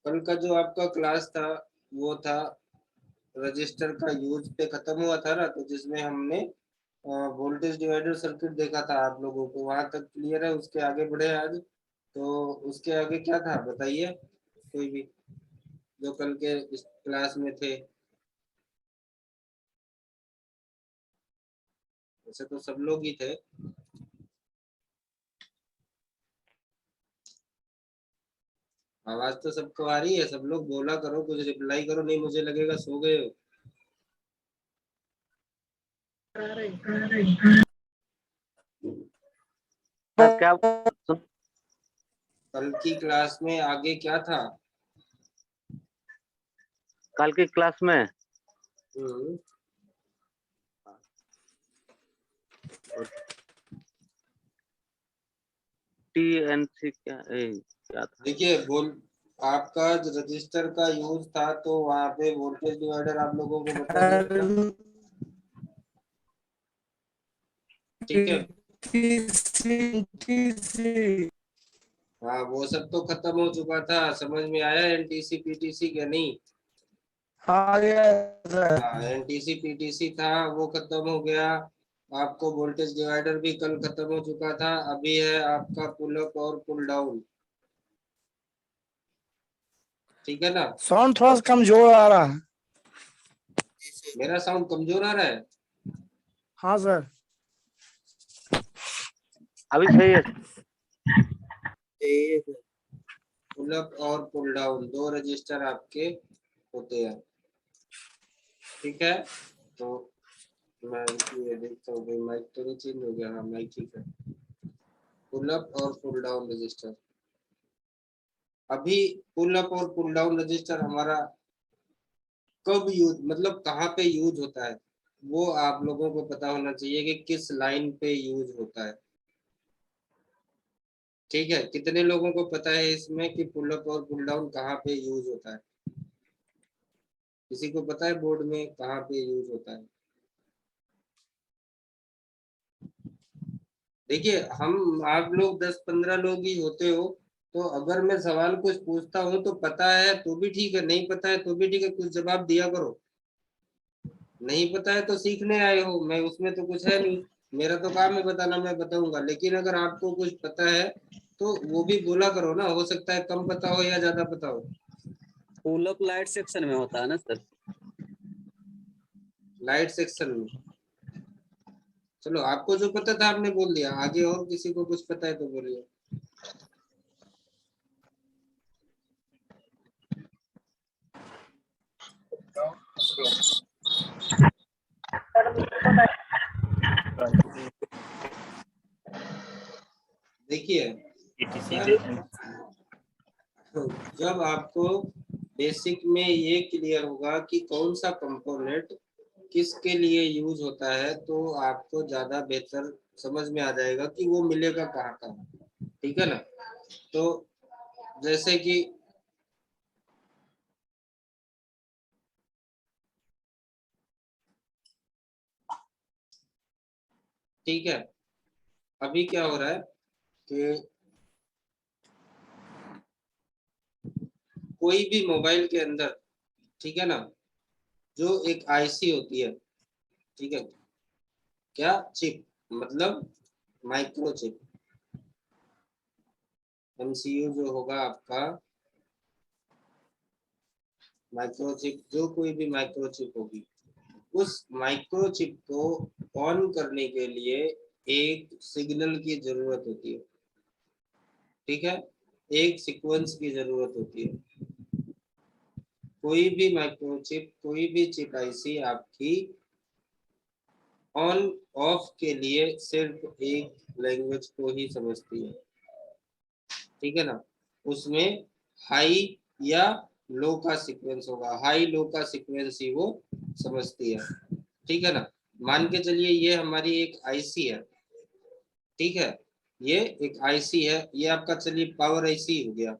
कल का जो आपका क्लास था वो था रजिस्टर का यूज पे खत्म हुआ था ना, तो जिसमें हमने वोल्टेज डिवाइडर सर्किट देखा था आप लोगों को, वहां तक क्लियर है? उसके आगे बढ़े आज? तो उसके आगे क्या था बताइए, कोई भी जो कल के इस क्लास में थे। वैसे तो सब लोग ही थे। आवाज तो सबको आ रही है, सब लोग बोला करो, कुछ रिप्लाई करो, नहीं मुझे लगेगा सो गए हो। क्या कल की क्लास में आगे क्या था? कल की क्लास में टीएनसी क्या था? देखिए बोल, आपका रजिस्टर का यूज था तो वहां पे वोल्टेज डिवाइडर आप लोगों को बता दिया था। ठीक है, हाँ वो सब तो खत्म हो चुका था, समझ में आया एनटीसी पीटीसी क्या नहीं? हाँ हाँ एनटीसी पीटीसी था वो खत्म हो गया। आपको वोल्टेज डिवाइडर भी कल खत्म हो चुका था। अभी है आपका पुल अप और पुल डाउन, ठीक है ना? साउंड थोड़ा सा कमजोर आ रहा है। मेरा साउंड कमजोर आ रहा है? हाँ सर। अभी सही है। पुल अप और पुल डाउन दो रजिस्टर आपके होते हैं, ठीक है? तो मैं ये देखता हूँ भाई, माइक तो नहीं चेंज हो गया? हाँ माइक ठीक है। पुल अप और पुल डाउन रजिस्टर, अभी पुल अप और पुल डाउन रजिस्टर हमारा कब यूज, मतलब कहाँ पे यूज होता है, वो आप लोगों को पता होना चाहिए कि किस लाइन पे यूज होता है। ठीक है, कितने लोगों को पता है इसमें कि पुल अप और पुल डाउन कहाँ पे यूज होता है? किसी को पता है बोर्ड में कहाँ पे यूज होता है? देखिए हम आप लोग 10-15 लोग ही होते हो, तो अगर मैं सवाल कुछ पूछता हूँ तो पता है तो भी ठीक है, नहीं पता है तो भी ठीक है, कुछ जवाब दिया करो। नहीं पता है तो सीखने आए हो, मैं उसमें तो कुछ है नहीं, मेरा तो काम है बताना, मैं बताऊंगा। लेकिन अगर आपको कुछ पता है तो वो भी बोला करो ना, हो सकता है कम पता हो या ज्यादा पता हो। पुल अप लाइट सेक्शन में होता है ना सर? लाइट सेक्शन में? चलो आपको जो पता था आपने बोल दिया, आगे और किसी को कुछ पता है तो बोलिए। देखिए जब आपको बेसिक में ये क्लियर होगा कि कौन सा कंपोनेंट किसके लिए यूज होता है, तो आपको ज्यादा बेहतर समझ में आ जाएगा कि वो मिलेगा कहाँ कहाँ, ठीक है ना? तो जैसे कि ठीक है, अभी क्या हो रहा है कि कोई भी मोबाइल के अंदर, ठीक है ना, जो एक आईसी होती है, ठीक है, क्या चिप, मतलब माइक्रो चिप, एमसीयू जो होगा आपका, माइक्रोचिप, जो कोई भी माइक्रोचिप होगी, उस माइक्रोचिप को ऑन करने के लिए एक सिग्नल की जरूरत होती है, ठीक है, एक सीक्वेंस की जरूरत होती है। कोई भी माइक्रोचिप, कोई भी चिप आईसी आपकी ऑन ऑफ के लिए सिर्फ एक लैंग्वेज को ही समझती है, ठीक है ना? उसमें हाई या लो का सीक्वेंस होगा, हाई लो का सीक्वेंस ही वो समझती है, ठीक है ना? मान के चलिए ये हमारी एक आईसी है, ठीक है, ये एक आईसी है, ये आपका चलिए पावर आईसी हो गया,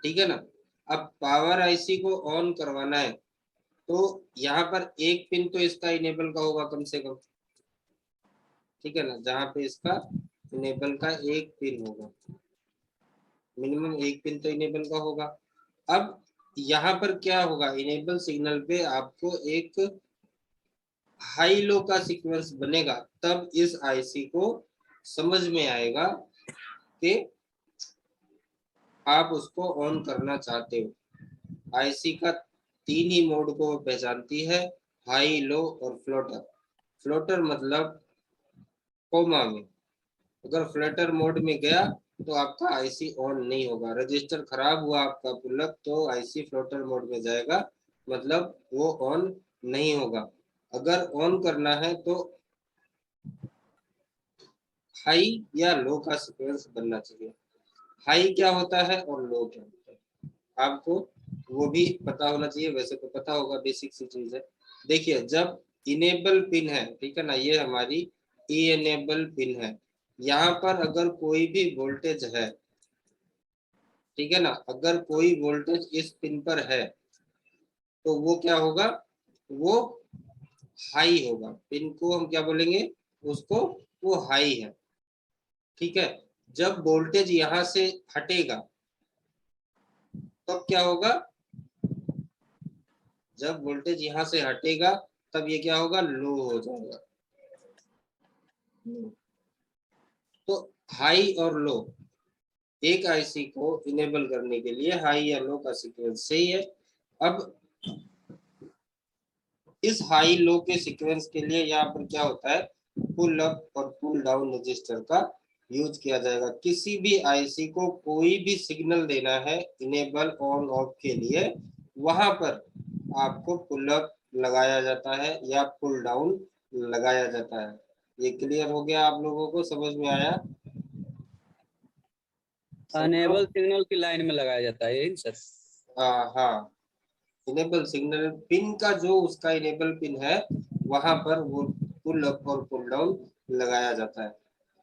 ठीक है ना? अब पावर आईसी को ऑन करवाना है तो यहाँ पर एक पिन तो इसका इनेबल का होगा कम से कम, ठीक है ना, जहाँ पे इसका इनेबल का एक पिन होगा, मिनिमम एक पिन तो इनेबल का होगा। अब यहाँ पर क्या होगा, इनेबल सिग्नल पे आपको एक हाई लो का सीक्वेंस बनेगा, तब इस आईसी को समझ में आएगा कि आप उसको ऑन करना चाहते हो। आईसी का 3 ही मोड को पहचानती है, हाई, लो और फ्लोटर। फ्लोटर मतलब कोमा में, अगर फ्लटर मोड में गया तो आपका आईसी ऑन नहीं होगा। रजिस्टर खराब हुआ आपका पुलअप तो आईसी फ्लोटर मोड में जाएगा, मतलब वो ऑन नहीं होगा। अगर ऑन करना है तो हाई या लो का सीक्वेंस बनना चाहिए। हाई क्या होता है और लो क्या होता है आपको वो भी पता होना चाहिए, वैसे तो पता होगा, बेसिक सी चीज है। देखिए जब इनेबल पिन है, ठीक है ना, ये हमारी ई एनेबल पिन है, यहाँ पर अगर कोई भी वोल्टेज है, ठीक है ना, अगर कोई वोल्टेज इस पिन पर है तो वो क्या होगा, वो हाई होगा। पिन को हम क्या बोलेंगे, उसको, वो हाई है। ठीक है, जब वोल्टेज यहाँ से हटेगा तब क्या होगा, जब वोल्टेज यहाँ से हटेगा तब ये क्या होगा, लो हो जाएगा। तो हाई और लो, एक आईसी को इनेबल करने के लिए हाई या लो का सीक्वेंस सही है। अब इस हाई लो के सीक्वेंस के लिए यहाँ पर क्या होता है, पुल अप और पुल डाउन रजिस्टर का यूज किया जाएगा। किसी भी आईसी को कोई भी सिग्नल देना है इनेबल ऑन ऑफ के लिए, वहां पर आपको पुल अप लगाया जाता है या पुल डाउन लगाया जाता है। ये क्लियर हो गया, आप लोगों को समझ में आया? अनेबल सिग्नल की लाइन में लगाया जाता है, यही सर? हाँ, इनेबल सिग्नल पिन का जो उसका इनेबल पिन है वहां पर वो पुल अप और पुल डाउन लगाया जाता है।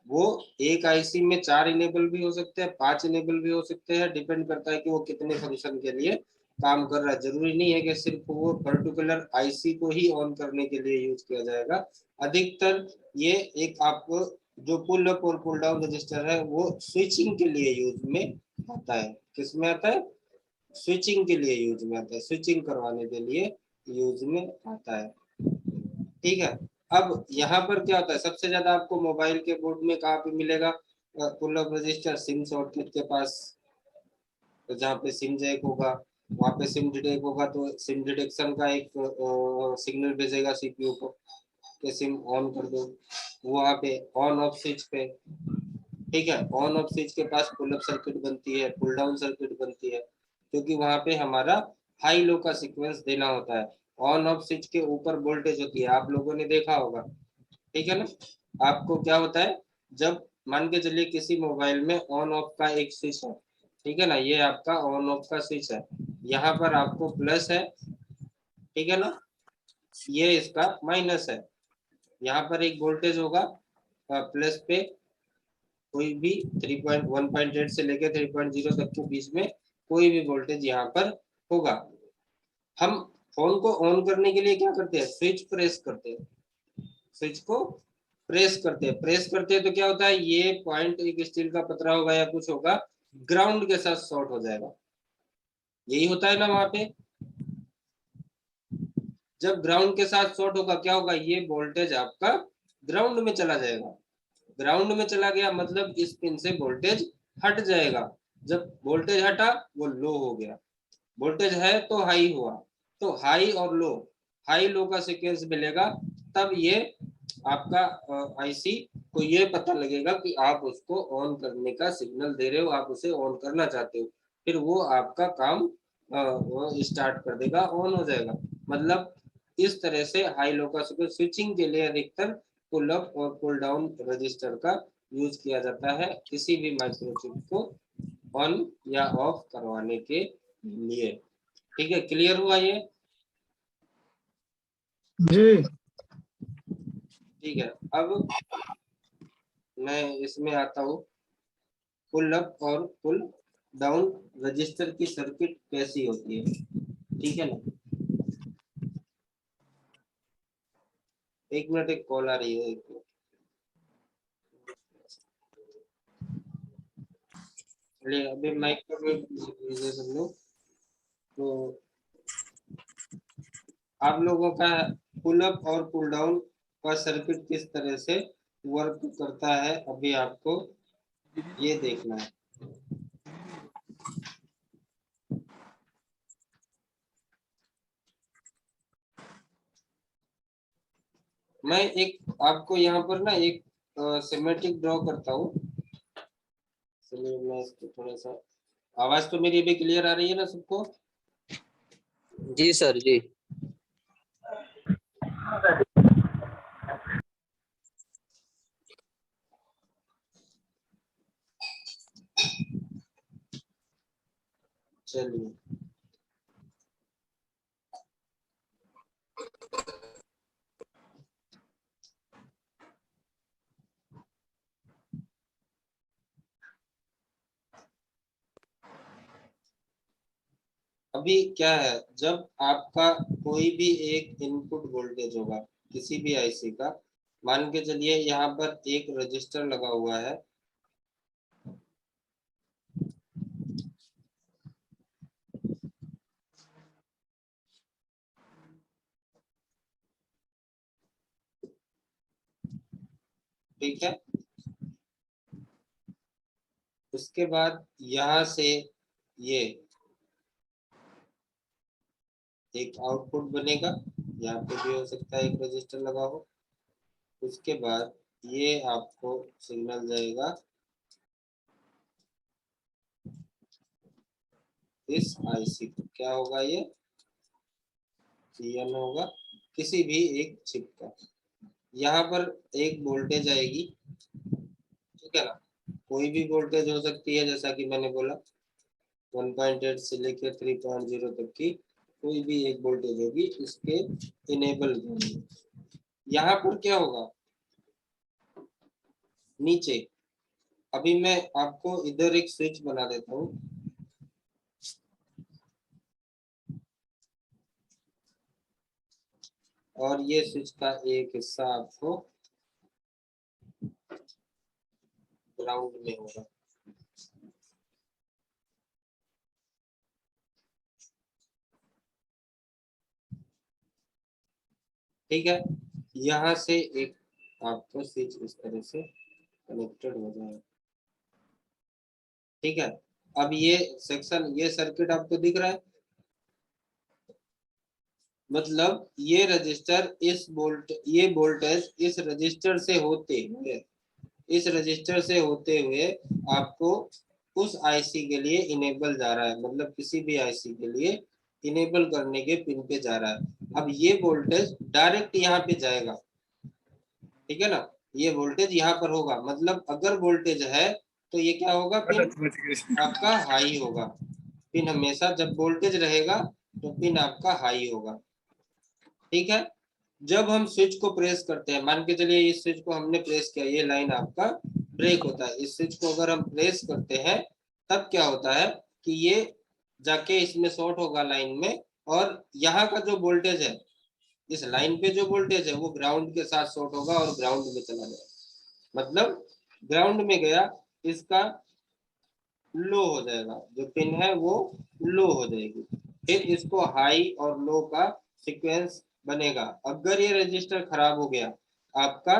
वो एक आईसी में 4 इनेबल भी हो सकते हैं, 5 इनेबल भी हो सकते हैं, डिपेंड करता है कि वो कितने फंक्शन के लिए काम कर रहा है। जरूरी नहीं है कि सिर्फ वो पर्टिकुलर आईसी को ही ऑन करने के लिए यूज किया जाएगा। अधिकतर ये एक आपको जो पुल अप और पुल डाउन रजिस्टर है वो स्विचिंग के लिए यूज में आता है। किस में आता है, स्विचिंग के लिए यूज में आता है, स्विचिंग करवाने के लिए यूज में आता है। ठीक है, अब यहाँ पर क्या होता है, सबसे ज्यादा आपको मोबाइल के बोर्ड में कहाँ पे मिलेगा, पुल अप रजिस्टर सिम शॉर्टकट के पास। तो जहाँ पे सिम जैक होगा वहाँ पे सिम डिटेक्ट होगा, तो सिम डिटेक्शन का एक सिग्नल भेजेगा सीपीयू को कि सिम ऑन कर दो, वहाँ पे ऑन ऑफ स्विच पे। ठीक है, ऑन ऑफ स्विच के पास पुल अप सर्किट बनती है, पुल डाउन सर्किट बनती है, क्योंकि वहां पे हमारा हाई लो का सीक्वेंस देना होता है। ऑन ऑफ स्विच के ऊपर वोल्टेज होती है, आप लोगों ने देखा होगा। ठीक है ना, आपको क्या होता है, जब मान के चलिए किसी मोबाइल में ऑन ऑफ का एक स्विच है, ठीक है ना, ये आपका ऑन ऑफ का स्विच है, यहाँ पर आपको प्लस है, ठीक है ना, ये इसका माइनस है। यहाँ पर एक वोल्टेज होगा प्लस पे, कोई भी 3.1.8 से लेकर 3.0 तक के बीच में कोई भी वोल्टेज यहाँ पर होगा। हम फोन को ऑन करने के लिए क्या करते हैं, स्विच प्रेस करते हैं, स्विच को प्रेस करते हैं, प्रेस करते हैं तो क्या होता है, ये पॉइंट एक स्टील का पतरा होगा या कुछ होगा, ग्राउंड के साथ शॉर्ट हो जाएगा। यही होता है ना वहां पे, जब ग्राउंड के साथ शॉर्ट होगा क्या होगा, ये वोल्टेज आपका ग्राउंड में चला जाएगा। ग्राउंड में चला गया मतलब इस पिन से वोल्टेज हट जाएगा। जब वोल्टेज हटा वो लो हो गया, वोल्टेज है तो हाई हुआ, तो हाई और लो, हाई लो का सीक्वेंस मिलेगा, तब ये आपका आईसी को ये पता लगेगा कि आप उसको ऑन करने का सिग्नल दे रहे हो, आप उसे ऑन करना चाहते हो, फिर वो आपका काम स्टार्ट कर देगा, ऑन हो जाएगा। मतलब इस तरह से हाई लो का सीक्वेंस स्विचिंग के लिए अधिकतर पुल अप और पुल डाउन रजिस्टर का यूज किया जाता है किसी भी माइक्रोचिप को ऑन या ऑफ करवाने के लिए। ठीक है, क्लियर हुआ ये? जी। ठीक है, अब मैं इसमें आता हूँ, पुल अप और पुल डाउन रजिस्टर की सर्किट कैसी होती है। ठीक है ना, एक मिनट, एक कॉल आ रही है, एक मिनट। अभी माइक पर सब लोग। तो आप लोगों का पुल अप और पुल डाउन का सर्किट किस तरह से वर्क करता है अभी आपको ये देखना है। मैं एक आपको यहाँ पर ना एक सिमेट्रिक ड्रॉ करता हूँ। चलिए मैं इसको थोड़ा सा, आवाज तो मेरी अभी क्लियर आ रही है ना सबको? जी सर जी। चलिए अभी क्या है, जब आपका कोई भी एक इनपुट वोल्टेज होगा किसी भी आईसी का, मान के चलिए यहाँ पर एक रजिस्टर लगा हुआ है, ठीक है। उसके बाद यहाँ से ये एक आउटपुट बनेगा, यहाँ पे भी हो सकता है एक रजिस्टर लगा हो। उसके बाद ये आपको सिग्नल जाएगा इस आईसी को, क्या होगा ये CN होगा किसी भी एक चिप का। यहाँ पर एक वोल्टेज आएगी, ठीक है ना, कोई भी वोल्टेज हो सकती है, जैसा कि मैंने बोला 1.8 से लेकर 3.0 तक की कोई भी एक वोल्टेज होगी इसके इनेबल करेंगे। यहाँ पर क्या होगा नीचे, अभी मैं आपको इधर एक स्विच बना देता हूँ, और ये स्विच का एक हिस्सा आपको ग्राउंड में होगा, ठीक है। यहाँ से एक आपको स्विच इस तरह से कनेक्टेड हो जाएगा, ठीक है। अब ये सेक्शन, ये सर्किट आपको दिख रहा है, मतलब ये रजिस्टर इस ये वोल्टेज इस रजिस्टर से होते हुए, इस रजिस्टर से होते हुए आपको उस आईसी के लिए इनेबल जा रहा है, मतलब किसी भी आईसी के लिए इनेबल करने के पिन पे जा रहा है। अब ये वोल्टेज डायरेक्ट यहाँ पे जाएगा, ठीक है ना, ये वोल्टेज यहाँ पर होगा, मतलब अगर वोल्टेज है तो ये क्या होगा, पिन आपका हाई होगा। पिन हमेशा जब वोल्टेज रहेगा तो पिन आपका हाई होगा, ठीक है। जब हम स्विच को प्रेस करते हैं, मान के चलिए इस स्विच को हमने प्रेस किया, ये लाइन आपका ब्रेक होता है, इस स्विच को अगर हम प्रेस करते हैं तब क्या होता है कि ये जाके इसमें शॉर्ट होगा लाइन में, और यहाँ का जो वोल्टेज है, इस लाइन पे जो वोल्टेज है वो ग्राउंड के साथ शॉर्ट होगा और ग्राउंड में चला जाएगा, मतलब ग्राउंड में गया, इसका लो हो जाएगा, जो पिन है वो लो हो जाएगी, फिर इसको हाई और लो का सीक्वेंस बनेगा। अगर ये रजिस्टर खराब हो गया आपका,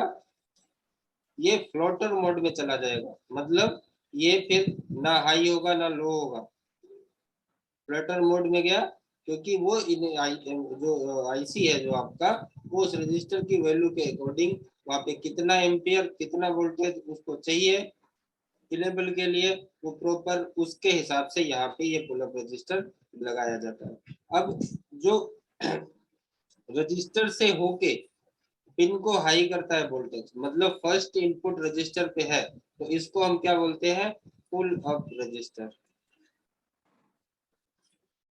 ये फ्लोटर मोड में चला जाएगा, मतलब ये फिर ना हाई होगा ना लो होगा, फ्लोटर मोड में गया, क्योंकि वो जो आईसी है जो आपका, वो उस रजिस्टर की वैल्यू के अकॉर्डिंग वहाँ पे कितना एम्पियर कितना वोल्टेज उसको चाहिए इनेबल के लिए, वो प्रॉपर उसके हिसाब से यहाँ पे ये पुल अप रजिस्टर लगाया जाता है। अब जो रजिस्टर से होके पिन को हाई करता है वोल्टेज, मतलब फर्स्ट इनपुट रजिस्टर पे है, तो इसको हम क्या बोलते हैं, पुल अप रजिस्टर,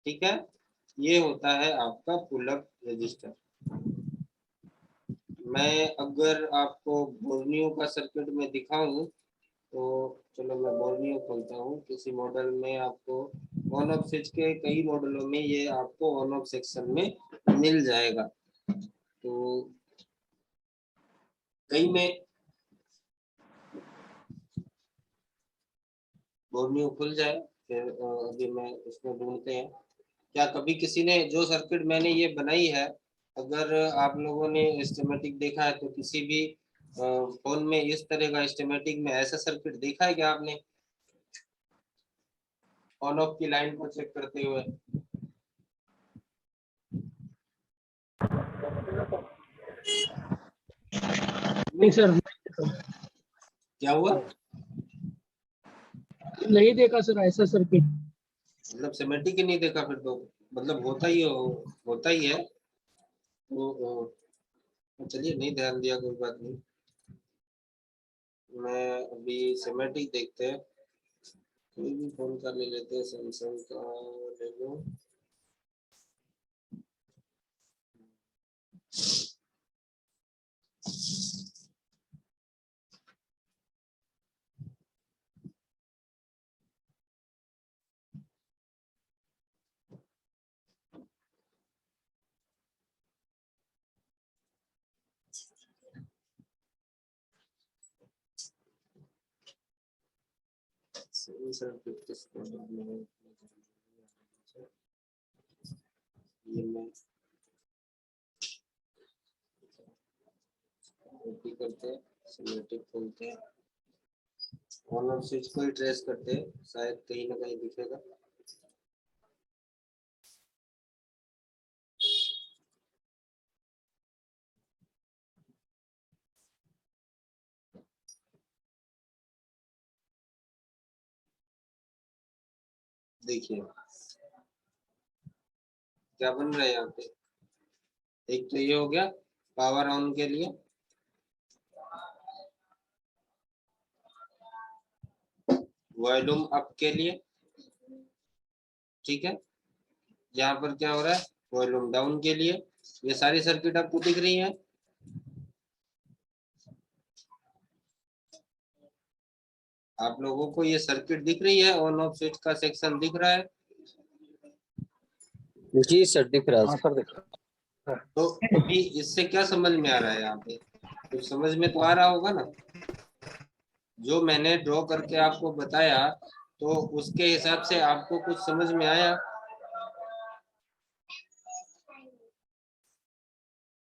ठीक है। ये होता है आपका पुल अप रजिस्टर। मैं अगर आपको बोर्नियो का सर्किट में दिखाऊं तो चलो मैं बोर्नियो खोलता हूँ, किसी मॉडल में आपको ऑन ऑफ स्विच के कई मॉडलों में ये आपको ऑन ऑफ सेक्शन में मिल जाएगा, तो कई में बोर्नियो खुल जाए, फिर अभी मैं इसमें ढूंढते हैं। क्या कभी किसी ने, जो सर्किट मैंने ये बनाई है, अगर आप लोगों ने स्कीमेटिक देखा है तो किसी भी फोन में इस तरह का स्कीमेटिक में ऐसा सर्किट देखा है क्या आपने, ऑन ऑफ की लाइन को चेक करते हुए? नहीं सर, क्या हुआ? नहीं देखा सर ऐसा सर्किट। मतलब सिमेट्रिक ही नहीं देखा फिर तो, मतलब होता ही है तो चलिए, नहीं ध्यान दिया, कोई बात नहीं। मैं अभी सिमेट्रिक देखते हैं, कोई भी फोन का ले लेते हैं, सैमसंग का ले लो। ये मैं कॉपी करते हैं, सिमेट्रिक खोलते हैं, ऑन ऑफ स्विच को ही ट्रेस करते हैं, शायद कहीं ना कहीं दिखेगा। देखिए क्या बन रहा है यहाँ पे, एक तो ये हो गया पावर ऑन के लिए, वॉल्यूम अप के लिए, ठीक है। यहाँ पर क्या हो रहा है, वॉल्यूम डाउन के लिए। ये सारी सर्किट आपको दिख रही है। आप लोगों को ये सर्किट दिख रही है, ऑन ऑफ स्विच का सेक्शन दिख रहा है। जी सर, दिख रहा है। हाँ सर, देख तो अभी इससे क्या समझ में आ रहा है, यहाँ पे कुछ समझ में तो आ रहा होगा ना, जो मैंने ड्रॉ करके आपको बताया, तो उसके हिसाब से आपको कुछ समझ में आया।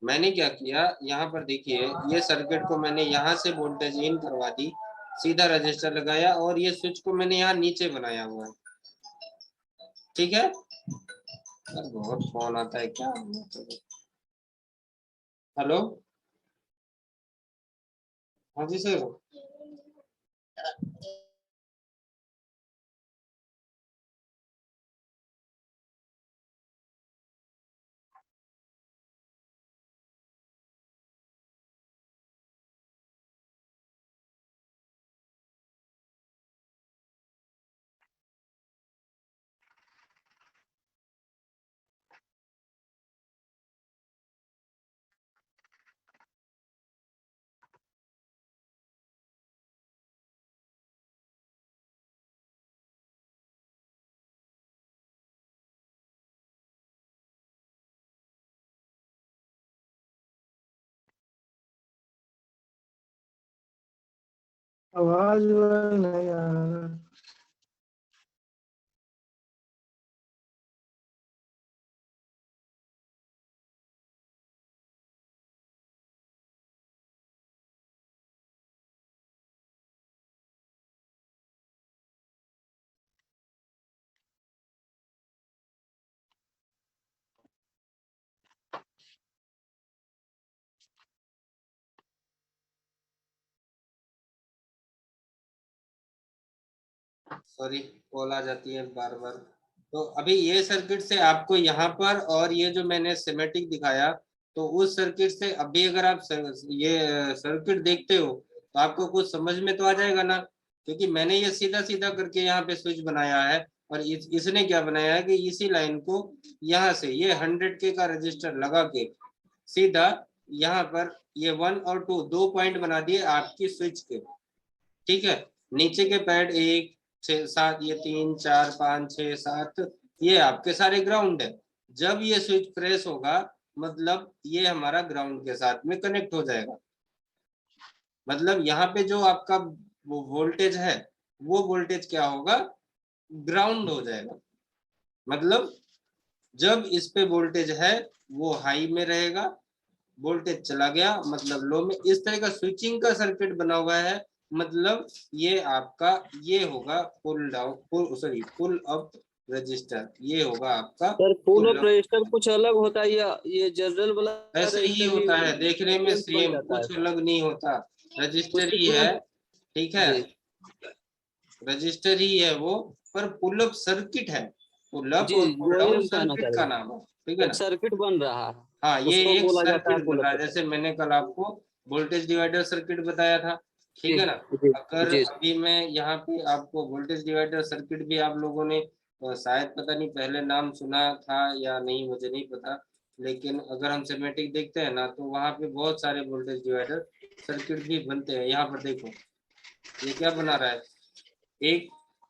मैंने क्या किया, यहाँ पर देखिए, ये सर्किट को मैंने यहाँ से वोल्टेज इन करवा दी, सीधा रजिस्टर लगाया, और ये स्विच को मैंने यहाँ नीचे बनाया हुआ है, ठीक है। बहुत फोन आता है क्या। हेलो, हाँ जी सर। आवाज नहीं आ रहा। सॉरी, कॉल आ जाती है बार बार। तो अभी ये सर्किट से आपको यहाँ पर, और ये जो मैंने सिमेटिक दिखाया, तो उस सर्किट से अभी अगर आप ये सर्किट देखते हो तो आपको कुछ समझ में तो आ जाएगा ना, क्योंकि मैंने ये सीधा सीधा करके यहाँ पे स्विच बनाया है, और इसने क्या बनाया है कि इसी लाइन को यहाँ से ये 100K का रजिस्टर लगा के सीधा यहाँ पर ये 1 और 2 दो पॉइंट बना दिए आपकी स्विच के, ठीक है। नीचे के पैड 1 6 7, ये 3 4 5 6 7, ये आपके सारे ग्राउंड है। जब ये स्विच प्रेस होगा, मतलब ये हमारा ग्राउंड के साथ में कनेक्ट हो जाएगा, मतलब यहाँ पे जो आपका वो वोल्टेज है, वो वोल्टेज क्या होगा, ग्राउंड हो जाएगा। मतलब जब इस पे वोल्टेज है वो हाई में रहेगा, वोल्टेज चला गया मतलब लो में। इस तरह का स्विचिंग का सर्किट बना हुआ है, मतलब ये आपका ये होगा pull down, pull up register, ये होगा आपका sir pull pull up up. Register कुछ अलग होता है या ये जनरल वाला ऐसे ही रजिस्टर भी होता है, देखने में सीक्वेंस बन सेम, जाता है कुछ अलग नहीं होता, कुछ रजिस्टर ही है। सीक्वेंस? ठीक है, जी रजिस्टर ही है वो, पर पुल अप सर्किट है, पुल अप जी, और पुल वही डाउन हम कहना चाह सर्किट रहे का हैं, नाम है। ठीक है एक ना। सर्किट बन रहा है, हाँ, ये उसको एक बोला जाता है सर्किट पुल बन अप रहा है, सर्किट। जैसे मैंने कल आपको वोल्टेज डिवाइडर सर्किट बताया था। ठीक जी है ना। जी अगर जी अभी मैं यहाँ पे आपको वोल्टेज डिवाइडर सर्किट भी आप लोगों ने शायद पता नहीं पहले नाम सुना था या नहीं, मुझे नहीं पता, लेकिन अगर हम सिमेटिक देखते हैं ना तो वहाँ पे बहुत सारे वोल्टेज डिवाइडर सर्किट भी बनते हैं। यहाँ पर देखो ये क्या बना रहा है, एक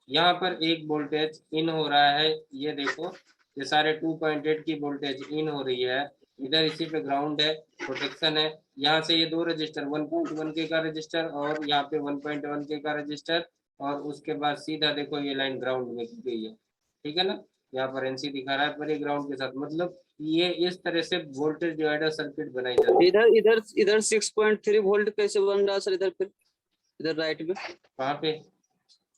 यहाँ पर एक वोल्टेज इन हो रहा है, ये देखो ये सारे 2.8 की वोल्टेज इन हो रही है, इधर इसी पे ग्राउंड है, प्रोटेक्शन है। यहाँ से ये दो रजिस्टर 1.1 के का रजिस्टर और यहाँ पे 1.1 के का रजिस्टर, और उसके बाद सीधा देखो ये लाइन ग्राउंड में की गई है। ठीक है ना, यहाँ पर एनसी दिखा रहा है पर ये ग्राउंड के साथ, मतलब ये इस तरह से वोल्टेज डिवाइडर सर्किट बनाई जाती है। इधर इधर इधर 6.3 वोल्ट कैसे बन रहा है सर? इधर फिर इधर राइट में, कहाँ पे?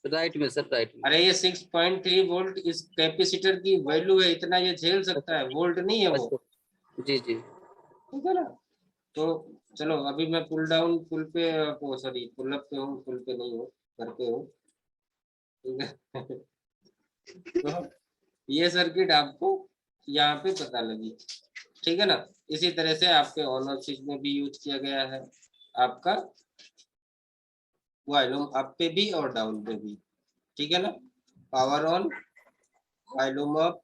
राइट में सर, राइट में। अरे ये 6.3 वोल्ट इस कैपेसिटर की वैल्यू है, इतना ये झेल सकता है, वोल्ट नहीं है वो। अच्छा जी जी ठीक है ना। तो चलो अभी मैं पुल डाउन पुल पे, सॉरी पुल अप पे हूँ, पुल पे नहीं हूँ, घर पे हूँ। ठीक है। तो ये सर्किट आपको यहाँ पे पता लगी। ठीक है ना। इसी तरह से आपके ऑन ऑफ स्विच में भी यूज किया गया है, आपका वॉल्यूम अप पे भी और डाउन पे भी। ठीक है ना, पावर ऑन, वॉल्यूम अप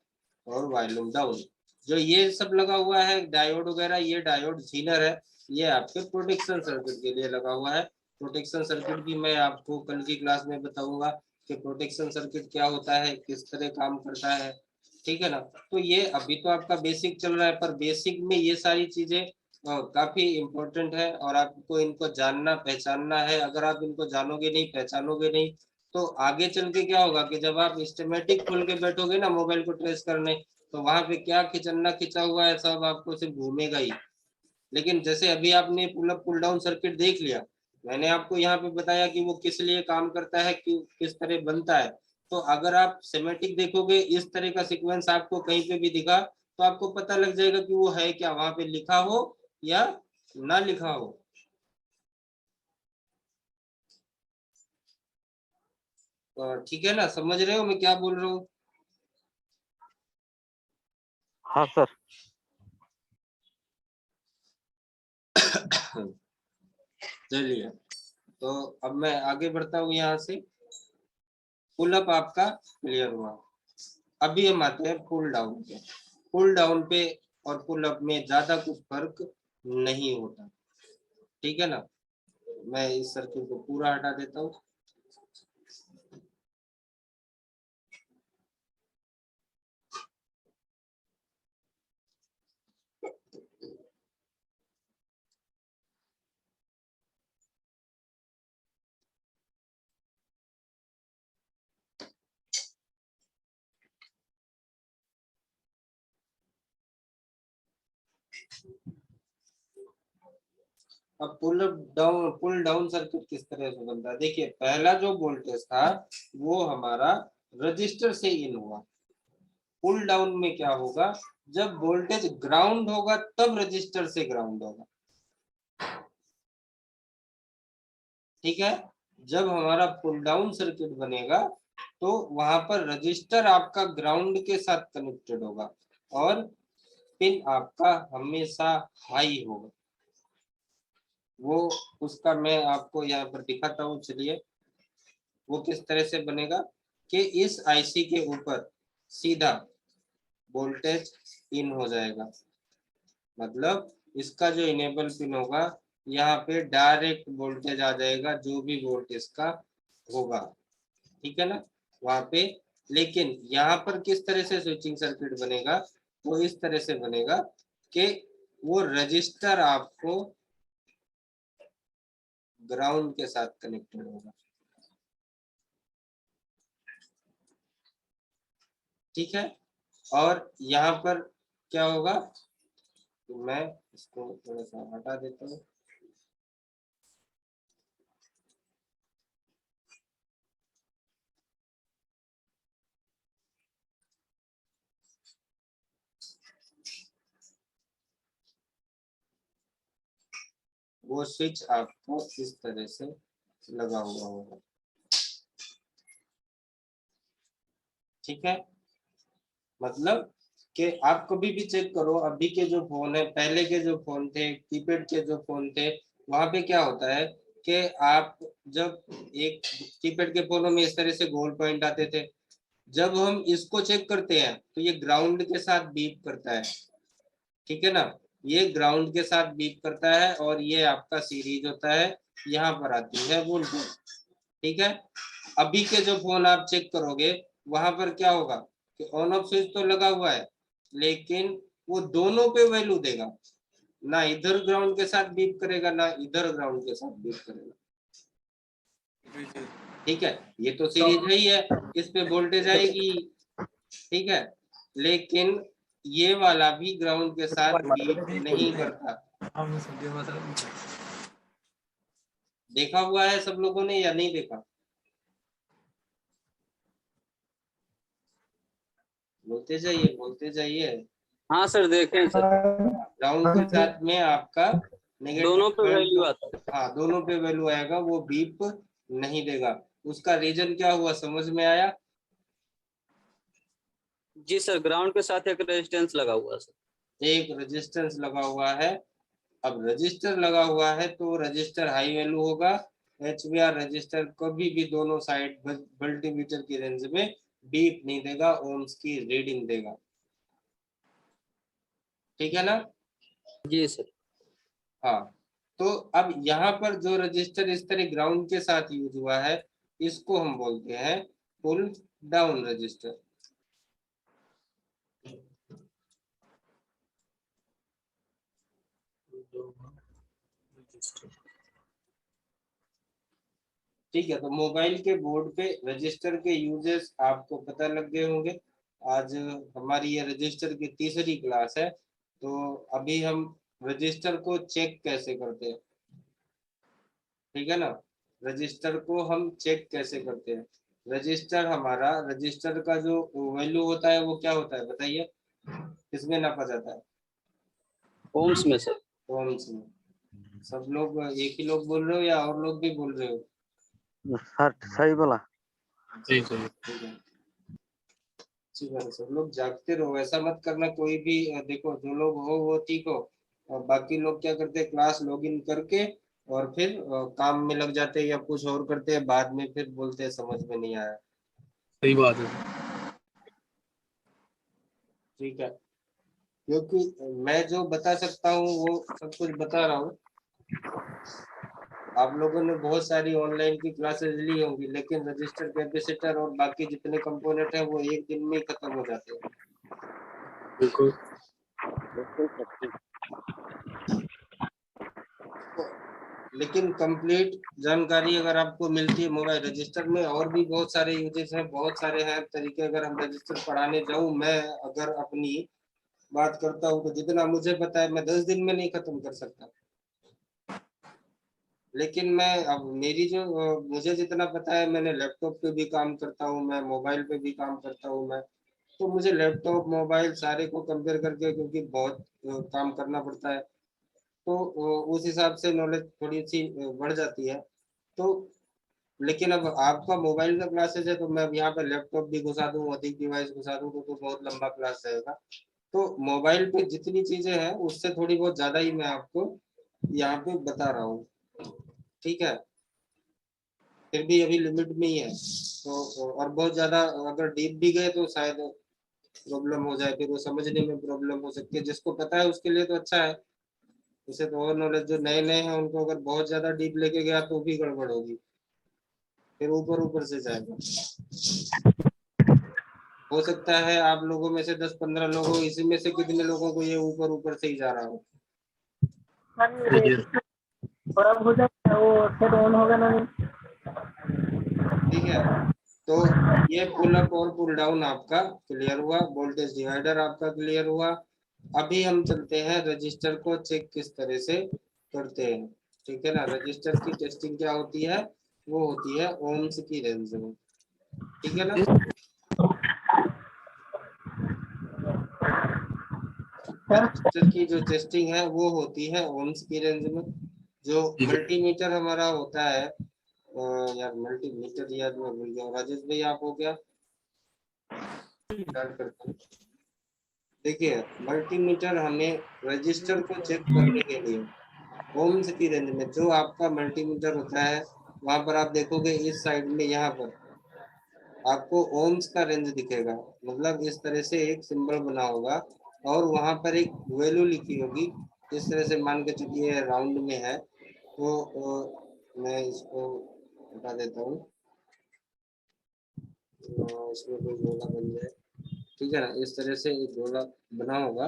और वॉल्यूम डाउन। जो ये सब लगा हुआ है डायोड वगैरह, ये डायोड जीनर है, ये आपके प्रोटेक्शन सर्किट के लिए लगा हुआ है। प्रोटेक्शन सर्किट भी मैं आपको कल की क्लास में बताऊंगा कि प्रोटेक्शन सर्किट क्या होता है, किस तरह काम करता है। ठीक है ना। तो ये अभी तो आपका बेसिक चल रहा है, पर बेसिक में ये सारी चीजें काफी इंपॉर्टेंट है और आपको इनको जानना पहचानना है। अगर आप इनको जानोगे नहीं, पहचानोगे नहीं, तो आगे चल के क्या होगा कि जब आप सिस्टमेटिक खोल के बैठोगे ना मोबाइल को ट्रेस करने, तो वहां पे क्या खिंचना खिंचा हुआ है सब आपको सिर्फ घूमेगा ही। लेकिन जैसे अभी आपने pull up pull down circuit देख लिया, मैंने आपको यहाँ पे बताया कि वो किस लिए काम करता है, क्यों किस तरह बनता है। तो अगर आप सिमेटिक देखोगे, इस तरह का सीक्वेंस आपको कहीं पे भी दिखा तो आपको पता लग जाएगा कि वो है क्या, वहां पे लिखा हो या ना लिखा हो। तो ठीक है ना, समझ रहे हो मैं क्या बोल रहा हूँ? हाँ सर। चलिए, तो अब मैं आगे बढ़ता हूँ यहाँ से। पुल अप आपका क्लियर हुआ। अभी हम आते हैं पुल डाउन पे। पुल डाउन पे और पुल अप में ज्यादा कुछ फर्क नहीं होता। ठीक है ना। मैं इस सर्किल को पूरा हटा देता हूँ। अब पुल डाउन सर्किट किस तरह से बनता है, देखिए पहला जो वोल्टेज था वो हमारा रजिस्टर से इन हुआ। पुल डाउन में क्या होगा, जब वोल्टेज ग्राउंड होगा तब रजिस्टर से ग्राउंड होगा। ठीक है। जब हमारा पुल डाउन सर्किट बनेगा तो वहां पर रजिस्टर आपका ग्राउंड के साथ कनेक्टेड होगा और पिन आपका हमेशा हाई होगा। वो उसका मैं आपको यहाँ पर दिखाता हूँ, चलिए। वो किस तरह से बनेगा कि इस आईसी के ऊपर सीधा वोल्टेज इन हो जाएगा, मतलब इसका जो इनेबल पिन होगा यहाँ पे डायरेक्ट वोल्टेज आ जाएगा जो भी वोल्टेज का होगा। ठीक है ना, वहां पे। लेकिन यहाँ पर किस तरह से स्विचिंग सर्किट बनेगा, तो इस तरह से बनेगा कि वो रजिस्टर आपको ग्राउंड के साथ कनेक्टेड होगा। ठीक है। और यहाँ पर क्या होगा, तो मैं इसको थोड़ा सा हटा देता हूँ। वो स्विच आपको इस तरह से लगा हुआ होगा, ठीक है। मतलब कि आप कभी भी चेक करो, अभी के जो फोन है, पहले के जो फोन थे, कीपैड के जो फोन थे, वहां पे क्या होता है कि आप जब एक कीपैड के फोनों में इस तरह से गोल पॉइंट आते थे, जब हम इसको चेक करते हैं तो ये ग्राउंड के साथ बीप करता है, ठीक है ना। ये ग्राउंड के साथ बीप करता है और ये आपका सीरीज होता है, यहाँ पर आती है वोल्टेज, ठीक है। अभी के जो फोन आप चेक करोगे वहां पर क्या होगा कि ऑन ऑफ स्विच तो लगा हुआ है, लेकिन वो दोनों पे वैल्यू देगा, ना इधर ग्राउंड के साथ बीप करेगा ना इधर ग्राउंड के साथ बीप करेगा, ठीक है। ये तो सीरीज है ही है, इस पे वोल्टेज आएगी, ठीक है। लेकिन ये वाला भी ग्राउंड के साथ बीप नहीं करता। देखा हुआ है सब लोगों ने या नहीं देखा? बोलते जाइए, बोलते जाइए। हाँ सर देखें सर, ग्राउंड के साथ में आपका नेगेटिव दोनों पे वैल्यू आता है। हाँ, दोनों पे वैल्यू आएगा, वो बीप नहीं देगा। उसका रीजन क्या हुआ, समझ में आया? जी सर, ग्राउंड के साथ एक रेजिस्टेंस लगा हुआ है सर। एक रेजिस्टेंस लगा हुआ है। अब रजिस्टर लगा हुआ है तो रजिस्टर हाई वैल्यू होगा। HVR रजिस्टर कभी भी दोनों साइड मल्टीमीटर की रेंज में बीप नहीं देगा, ओम्स की रीडिंग देगा, ठीक है ना। जी सर। हाँ, तो अब यहाँ पर जो रजिस्टर इस तरह ग्राउंड के साथ यूज हुआ है, इसको हम बोलते हैं पुल डाउन रजिस्टर। ठीक है, तो मोबाइल के बोर्ड पे रजिस्टर के यूजेस आपको पता लग गए होंगे। आज हमारी ये रजिस्टर की तीसरी क्लास है, तो अभी हम रजिस्टर को चेक कैसे करते हैं, ठीक है ना। रजिस्टर को हम चेक कैसे करते हैं, रजिस्टर हमारा, रजिस्टर का जो वैल्यू होता है वो क्या होता है बताइए, किसमें नापा जाता है? ओम्स में सर। ओम्स में। सब लोग एक ही लोग बोल रहे हो या और लोग भी बोल रहे हो? सर सही बोला। ठीक है, अच्छी बात है, सब लोग जागते रहो, ऐसा मत करना कोई भी। देखो, जो लोग हो वो ठीक हो, और बाकी लोग क्या करते हैं, क्लास लॉगिन करके और फिर काम में लग जाते हैं या कुछ और करते हैं, बाद में फिर बोलते हैं समझ में नहीं आया। सही बात है। ठीक है, क्योंकि मैं जो बता सकता हूँ वो सब कुछ बता रहा हूँ। आप लोगों ने बहुत सारी ऑनलाइन की क्लासेस ली होंगी, लेकिन रजिस्टर, कैपेसिटर और बाकी जितने कंपोनेंट हैं वो एक दिन में ही खत्म हो जाते हैं। बिल्कुल। लेकिन कंप्लीट जानकारी अगर आपको मिलती है मोबाइल रजिस्टर में, और भी बहुत सारे यूजेस हैं, बहुत सारे हैं तरीके। अगर हम रजिस्टर पढ़ाने जाऊं, मैं अगर अपनी बात करता हूं तो जितना मुझे पता है मैं 10 दिन में नहीं खत्म कर सकता। लेकिन मैं अब मेरी जो मुझे जितना पता है, मैंने लैपटॉप पे भी काम करता हूँ, मैं मोबाइल पे भी काम करता हूँ मैं, तो मुझे लैपटॉप मोबाइल सारे को कंपेयर करके, क्योंकि बहुत काम करना पड़ता है, तो उस हिसाब से नॉलेज थोड़ी सी बढ़ जाती है। तो लेकिन अब आपका मोबाइल का क्लासेस है, तो मैं अब यहाँ पे लैपटॉप भी घुसा दूँ, अधिक डिवाइस घुसा दूँ, तो बहुत लंबा क्लास रहेगा। तो मोबाइल पे जितनी चीजें हैं उससे थोड़ी बहुत ज्यादा ही मैं आपको यहाँ पे बता रहा हूँ, ठीक है। फिर भी अभी लिमिट में ही है, तो और बहुत ज्यादा अगर डीप भी गए तो शायद प्रॉब्लम हो जाए, फिर वो समझने में प्रॉब्लम हो सकती है। जिसको पता है उसके लिए तो अच्छा है, उसे तो और नॉलेज, जो नए नए हैं उनको अगर बहुत ज्यादा डीप लेके गया तो भी गड़बड़ होगी, फिर ऊपर ऊपर से जाएगा। हो सकता है आप लोगों में से 10-15 लोगों, इसी में से कितने लोगों को ये ऊपर ऊपर से ही जा रहा हो। थोड़ा हो जाएगा वो, फिर ऑन होगा ना। ठीक है, तो ये पुल अप और पुल डाउन आपका क्लियर हुआ, वोल्टेज डिवाइडर आपका क्लियर हुआ। अभी हम चलते हैं रजिस्टर को चेक किस तरह से करते हैं। ठीक है ना, रजिस्टर की टेस्टिंग क्या होती है, वो होती है ओम्स की रेंज में। ठीक है ना, रजिस्टर की जो टेस्टिंग है वो होती है ओम्स की रेंज में। जो ठीक है। मल्टीमीटर हमारा होता है, यार मल्टीमीटर याद मैं भूल गया, राजेश भाई आप हो क्या, स्टार्ट करते हैं। देखिए मल्टीमीटर हमें रजिस्टर को चेक करने के लिए ओम्स की रेंज में, जो आपका मल्टीमीटर होता है वहां पर आप देखोगे इस साइड में यहाँ पर आपको ओम्स का रेंज दिखेगा, मतलब इस तरह से एक सिंबल बना होगा और वहां पर एक वैल्यू लिखी होगी। इस तरह से मान के चलिए राउंड में है, तो मैं इसको हटा देता हूँ, इसमें कोई गोला बन जाए। ठीक है ना, इस तरह से एक गोला बना होगा।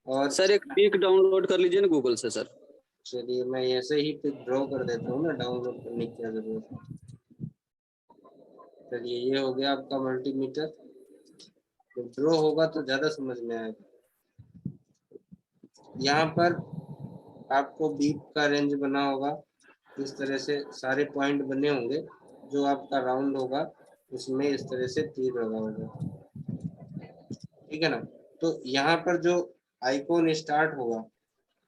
और सर एक पिक डाउनलोड कर लीजिए ना गूगल से सर। चलिए मैं ऐसे ही ड्रॉ कर देता हूँ ना, डाउनलोड करने की क्या जरूरत है। चलिए ये हो गया आपका मल्टीमीटर, तो ड्रॉ होगा तो ज्यादा समझ में आएगा। यहाँ पर आपको बीप का रेंज बना होगा, इस तरह से सारे पॉइंट बने होंगे, जो आपका राउंड होगा उसमें इस तरह से तीर लगा होगा। ठीक है ना, तो यहाँ पर जो आइकॉन स्टार्ट होगा,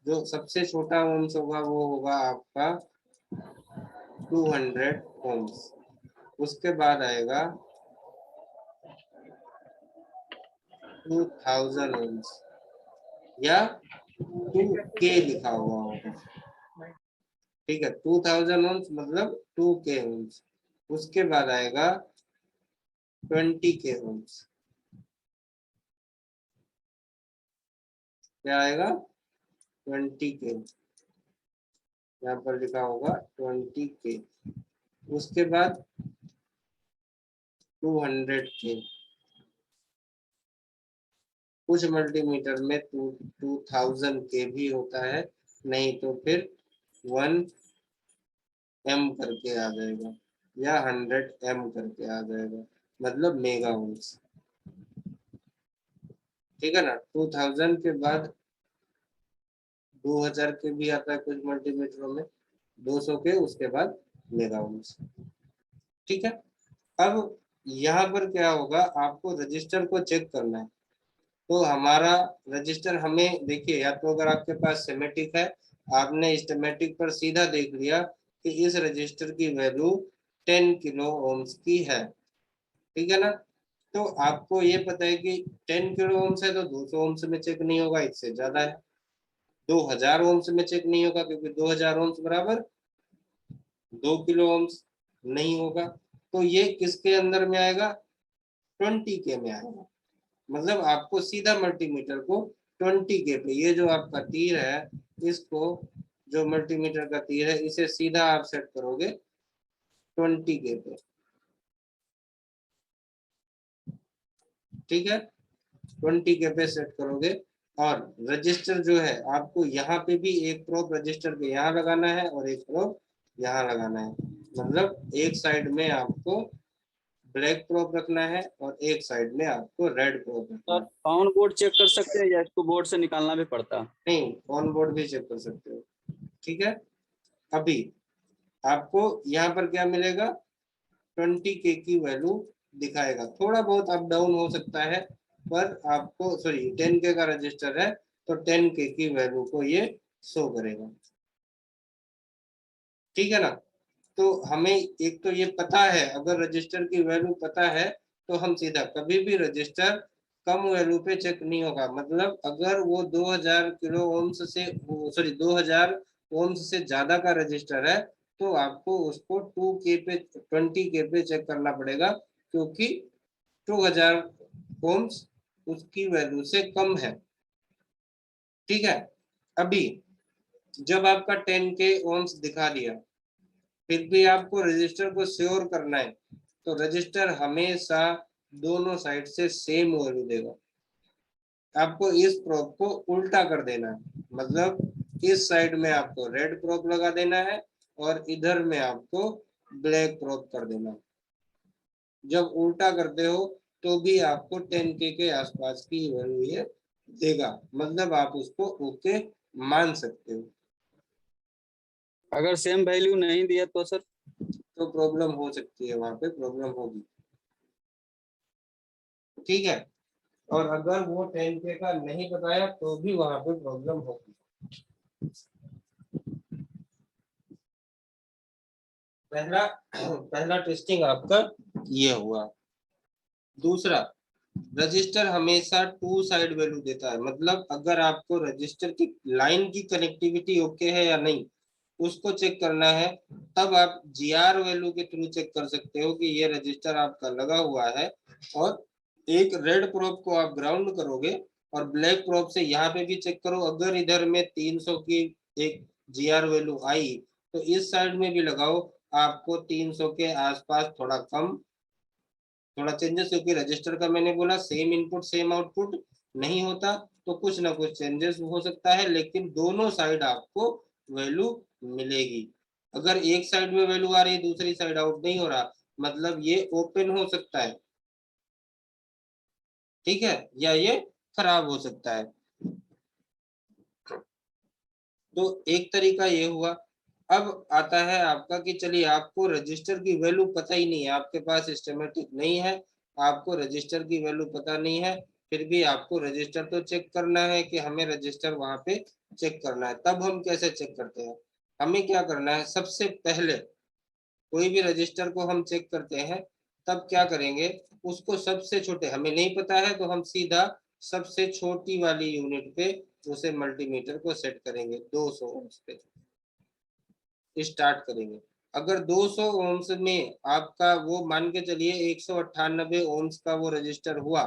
जो सबसे छोटा ओम्स होगा वो होगा आपका 200 ओम्स। उसके बाद आएगा 2000 ओम्स या 2K लिखा हुआ होगा। ठीक है, 2000 ओम्स मतलब 2K ओम्स। उसके बाद आएगा 20K ओम्स। क्या आएगा, 20K, यहाँ पर लिखा होगा 20K। उसके बाद 200K, कुछ मल्टीमीटर में 2000K भी होता है, नहीं तो फिर 1M करके आ जाएगा या 100M करके आ जाएगा, मतलब मेगा ओम्स। ठीक है ना, 2000 के बाद 2000 के भी आता है कुछ मल्टीमीटरों में, 200 के, उसके बाद मेगा ओम्स। ठीक है, अब यहाँ पर क्या होगा, आपको रजिस्टर को चेक करना है। तो हमारा रजिस्टर हमें देखिए, या तो अगर आपके पास सिमेटिक है, आपने स्टेमेटिक पर सीधा देख लिया कि इस रजिस्टर की वैल्यू 10 किलो ओम्स की है। ठीक है ना, तो आपको ये पता है कि 10 किलो ओम्स है तो 200 ओम्स में चेक नहीं होगा, इससे ज्यादा है। 2000 ओम्स में चेक नहीं होगा क्योंकि 2000 ओम्स बराबर 2 किलो ओम्स नहीं होगा। तो ये किसके अंदर में आएगा, 20K में आएगा। मतलब आपको सीधा मल्टीमीटर को 20K पे, ये जो आपका तीर है, इसको जो मल्टीमीटर का तीर है इसे सीधा आप सेट करोगे 20K पे। ठीक है, 20K पे सेट करोगे। और रजिस्टर जो है आपको यहाँ पे भी एक प्रोब रजिस्टर पे यहाँ लगाना है और एक प्रोब यहाँ लगाना है, मतलब एक साइड में आपको ब्लैक प्रोब रखना है और एक साइड में आपको रेड प्रोब रखना सर है। ऑन बोर्ड चेक कर सकते हैं या इसको बोर्ड से निकालना भी पड़ता? नहीं, ऑन बोर्ड भी चेक कर सकते हो। ठीक है, अभी आपको यहाँ पर क्या मिलेगा, 20K की वैल्यू दिखाएगा, थोड़ा बहुत अप डाउन हो सकता है, पर आपको सॉरी 10K का रजिस्टर है तो 10K की वैल्यू को ये शो करेगा। ठीक है ना, तो हमें एक तो ये पता है, अगर रजिस्टर की वैल्यू पता है तो हम सीधा कभी भी रजिस्टर कम वैल्यू पे चेक नहीं होगा। मतलब अगर वो 2000 किलो ओम्स से सॉरी 2000 ओम्स से ज्यादा का रजिस्टर है तो आपको उसको 2K पे 20K पे चेक करना पड़ेगा, क्योंकि 2000 ओम्स उसकी वैल्यू से कम है। ठीक है, अभी जब आपका 10K ओम्स दिखा दिया, फिर भी आपको रजिस्टर को श्योर करना है, तो रजिस्टर हमेशा दोनों साइड से सेम वैल्यू देगा। आपको इस प्रोब को उल्टा कर देना है, मतलब इस साइड में आपको रेड प्रोब लगा देना है और इधर में आपको ब्लैक प्रोब कर देना है। जब उल्टा करते हो तो भी आपको 10K के आसपास की वैल्यू ये देगा, मतलब आप उसको ओके मान सकते हो। अगर सेम वैल्यू नहीं दिया तो सर? तो प्रॉब्लम हो सकती है, वहां पे प्रॉब्लम होगी। ठीक है, और अगर वो 10K का नहीं बताया तो भी वहां पे प्रॉब्लम होगी। पहला पहला टेस्टिंग आपका ये हुआ। दूसरा, रजिस्टर हमेशा टू साइड वैल्यू देता है, मतलब अगर आपको रजिस्टर की लाइन की कनेक्टिविटी ओके है या नहीं उसको चेक करना है, तब आप जीआर वैल्यू के थ्रू चेक कर सकते हो कि ये रजिस्टर आपका लगा हुआ है। और एक रेड प्रोब को आप ग्राउंड करोगे और ब्लैक प्रोब से यहाँ पे भी चेक करो, अगर इधर में 300 की एक जीआर वैल्यू आई तो इस साइड में भी लगाओ, आपको 300 के आसपास थोड़ा कम, थोड़ा चेंजेस, क्योंकि रजिस्टर का मैंने बोला सेम इनपुट सेम आउटपुट नहीं होता, तो कुछ ना कुछ चेंजेस हो सकता है, लेकिन दोनों साइड आपको वैल्यू मिलेगी। अगर एक साइड में वैल्यू आ रही है दूसरी साइड आउट नहीं हो रहा, मतलब ये ओपन हो सकता है, ठीक है, या ये खराब हो सकता है। तो एक तरीका ये हुआ। अब आता है आपका कि चलिए आपको रजिस्टर की वैल्यू पता ही नहीं है, आपके पास सिस्टमेटिक नहीं है, आपको रजिस्टर की वैल्यू पता नहीं है, फिर भी आपको रजिस्टर तो चेक करना है कि हमें रजिस्टर वहां पे चेक करना है। तब हम कैसे चेक करते हैं, हमें क्या करना है, सबसे पहले कोई भी रजिस्टर को हम चेक करते हैं तब क्या करेंगे, उसको सबसे छोटे, हमें नहीं पता है तो हम सीधा सबसे छोटी वाली यूनिट पे उसे मल्टीमीटर को सेट करेंगे, 200 ओम्स पे स्टार्ट करेंगे। अगर 200 ओम्स में आपका वो मान के चलिए 198 ओम्स का वो रजिस्टर हुआ,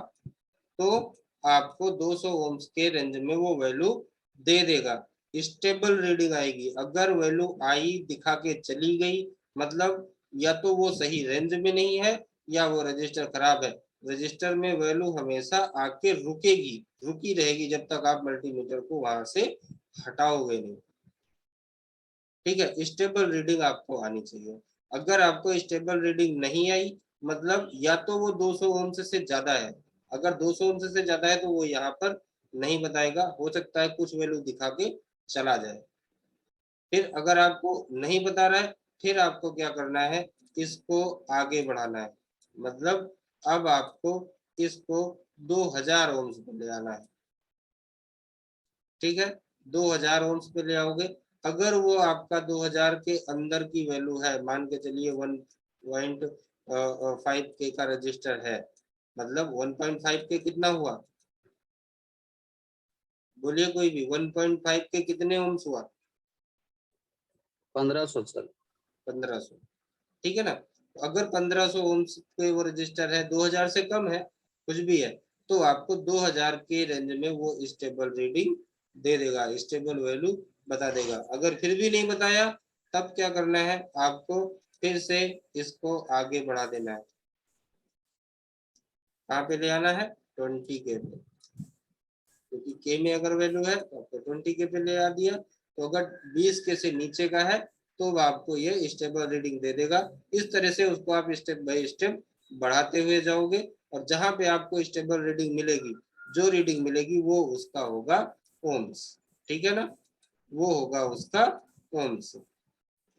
तो आपको 200 ओम्स के रेंज में वो वैल्यू दे देगा, स्टेबल रीडिंग आएगी। अगर वैल्यू आई दिखा के चली गई, मतलब या तो वो सही रेंज में नहीं है या वो रजिस्टर खराब है। रजिस्टर में वैल्यू हमेशा आके रुकेगी, रुकी रहेगी जब तक आप मल्टीमीटर को वहां से हटाओगे नहीं। ठीक है, स्टेबल रीडिंग आपको आनी चाहिए। अगर आपको स्टेबल रीडिंग नहीं आई, मतलब या तो वो 200 ओम्स से ज्यादा है, अगर 200 ओम्स से ज्यादा है तो वो यहाँ पर नहीं बताएगा, हो सकता है कुछ वैल्यू दिखा के चला जाए। फिर अगर आपको नहीं बता रहा है, फिर आपको क्या करना है, इसको आगे बढ़ाना है, मतलब अब आपको इसको 2000 ओम्स पे ले आना है। ठीक है, 2000 ओम्स पे ले आओगे। अगर वो आपका 2000 के अंदर की वैल्यू है, मान के चलिए 1.5K का रजिस्टर है, मतलब 1.5K कितना हुआ, बोलिए कोई भी, 1.5K कितने ओम्स हुआ, 1500 सर। 1500। ठीक है ना, अगर 1500 ओम्स पे वो रजिस्टर है, 2000 से कम है, कुछ भी है, तो आपको 2000 के रेंज में वो स्टेबल रीडिंग दे देगा, स्टेबल वैल्यू बता देगा। अगर फिर भी नहीं बताया, तब क्या करना है आपको, फिर से इसको आगे बढ़ा देना है। कहाँ पे ले आना है, 20K पे, क्योंकि के में अगर वैल्यू है तो आपको 20K पे ले आ दिया। तो अगर 20K से नीचे का है तो आपको ये स्टेबल रीडिंग दे देगा। इस तरह से उसको आप स्टेप बाय स्टेप बढ़ाते हुए जाओगे, और जहां पे आपको स्टेबल रीडिंग मिलेगी, जो रीडिंग मिलेगी वो उसका होगा ओम्स। ठीक है ना, वो होगा उसका ओम्स,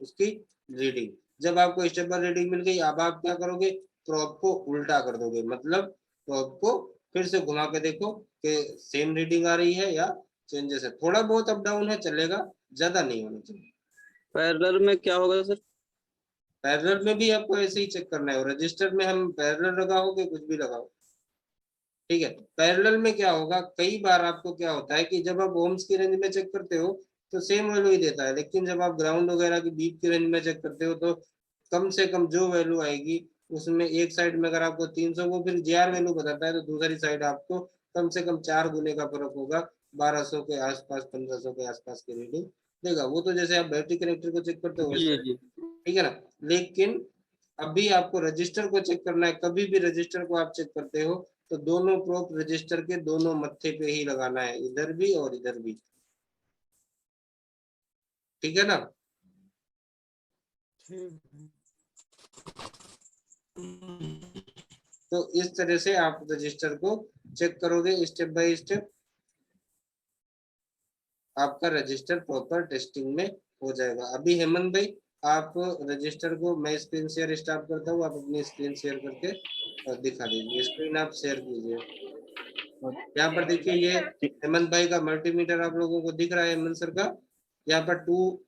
उसकी रीडिंग। जब आपको स्टेबल रीडिंग मिल गई, अब आप क्या करोगे, प्रोब को उल्टा कर दोगे, मतलब प्रोब को फिर से घुमा के देखो कि सेम रीडिंग आ रही है या चेंजेस है, थोड़ा बहुत अप डाउन है चलेगा, ज्यादा नहीं होना चाहिए। पैरेलल में क्या होगा सर? पैरेलल में भी आपको ऐसे ही चेक करना है, रजिस्टर में हम पैरेलल लगाओगे कुछ भी लगाओ। ठीक है, पैरेलल में क्या होगा, कई बार आपको क्या होता है कि जब आप ओम्स की रेंज में चेक करते हो तो सेम वैल्यू ही देता है, लेकिन जब आप ग्राउंड वगैरह की बीप की रेंज में चेक करते हो तो कम से कम जो वैल्यू आएगी उसमें एक साइड में अगर आपको 300 को फिर जीआर वैल्यू बताता है, तो दूसरी साइड आपको कम से कम 4 गुने का फर्क होगा, 1200 के आसपास 1500 के आसपास की रीडिंग देगा। वो तो जैसे आप बैटरी कनेक्टर को चेक करते हो जी वैसे, जी। ठीक है ना। लेकिन अभी आपको रजिस्टर को चेक करना है, कभी भी रजिस्टर को आप चेक करते हो तो दोनों प्रोब रजिस्टर के दोनों मत्थे पे ही लगाना है, इधर भी और इधर भी। ठीक है ना। तो इस तरह से आप रजिस्टर को चेक करोगे स्टेप बाय स्टेप, आपका रजिस्टर प्रॉपर टेस्टिंग में हो जाएगा। अभी हेमंत भाई आप रजिस्टर को, मैं स्क्रीन शेयर स्टार्ट करता हूँ, आप अपनी स्क्रीन शेयर करके दिखा दीजिए। स्क्रीन आप शेयर कीजिए। यहाँ पर देखिए ये हेमंत भाई का मल्टीमीटर आप लोगों को दिख रहा है, हेमंत सर का। यहाँ पर 2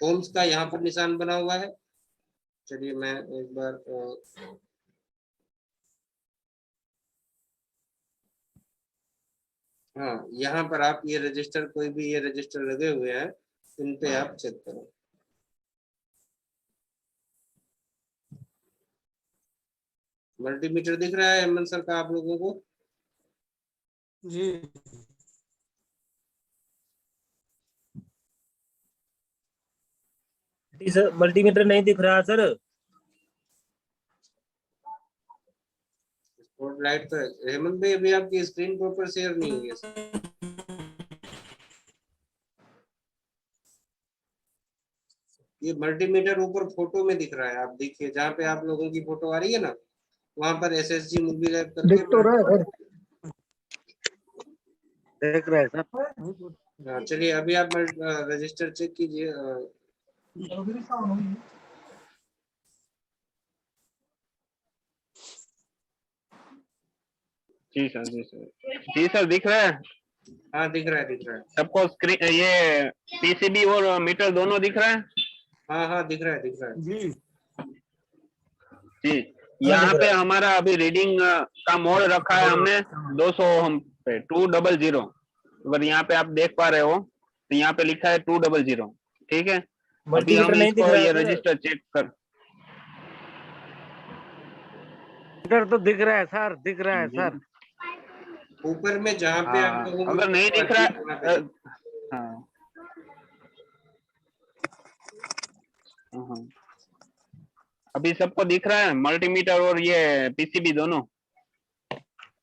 ohms का यहाँ पर निशान बना हुआ है। चलिए मैं एक बार हाँ, यहाँ पर आप ये रजिस्टर, कोई भी ये रजिस्टर लगे हुए हैं, इन पे आप चेक करो। मल्टीमीटर दिख रहा है हेमंत सर का आप लोगों को? जी सर मल्टीमीटर नहीं दिख रहा सर। स्पॉटलाइट तो हेमंत भाई अभी आपकी स्क्रीन के ऊपर शेयर नहीं हुई है। ये मल्टीमीटर ऊपर फोटो में दिख रहा है, आप देखिए जहाँ पे आप लोगों की फोटो आ रही है ना, वहां पर SSG मूवी लैब करके दिख तो रहा है देख रहे हैं सर। हाँ, चलिए अभी आप रजिस्टर चेक कीजिए। जी सर, जी सर, जी सर, दिख रहा है? हाँ दिख रहा है, दिख रहा है। सबको स्क्रीन, ये पीसीबी और मीटर दोनों दिख रहा है? हाँ हाँ दिख रहा है, दिख रहा है। जी जी, यहाँ पे हमारा अभी रीडिंग का मोड रखा है हमने 200 ओम पे 200। अगर यहाँ पे आप देख पा रहे हो तो यहाँ पे लिखा है 200। ठीक है, अभी हम इसको ये रजिस्टर चेक कर, मीटर तो दिख रहा है सर, दिख रहा है सर। ऊपर में जहाँ पे आप लोगों की अगर नहीं फोटो दिख आ रहा रही है, वहाँ पे हाँ, हाँ, अभी सबको दिख रहा है मल्टीमीटर और ये पीसीबी दोनों?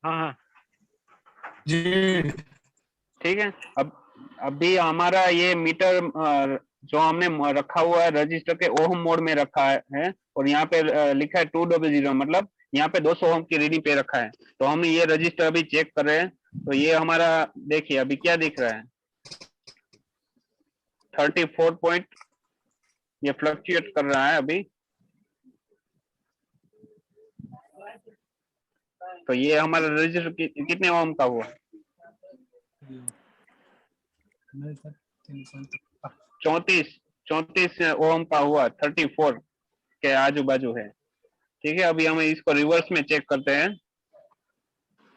हाँ हाँ जी ठीक है, अब अभी हमारा ये मीटर जो हमने रखा हुआ है रजिस्टर के ओम मोड में रखा है और यहाँ पे लिखा है 200, मतलब यहाँ पे 200 ओम की रीडिंग पे रखा है। तो हम ये रजिस्टर अभी चेक कर रहे हैं, तो ये हमारा देखिए अभी क्या दिख रहा है, 34 पॉइंट, ये फ्लक्चुएट कर रहा है अभी। तो ये हमारा रजिस्टर कितने ओम का हुआ? 34 ओम का हुआ, 34 के आजू बाजू है। ठीक है, अभी हम इसको रिवर्स में चेक करते हैं।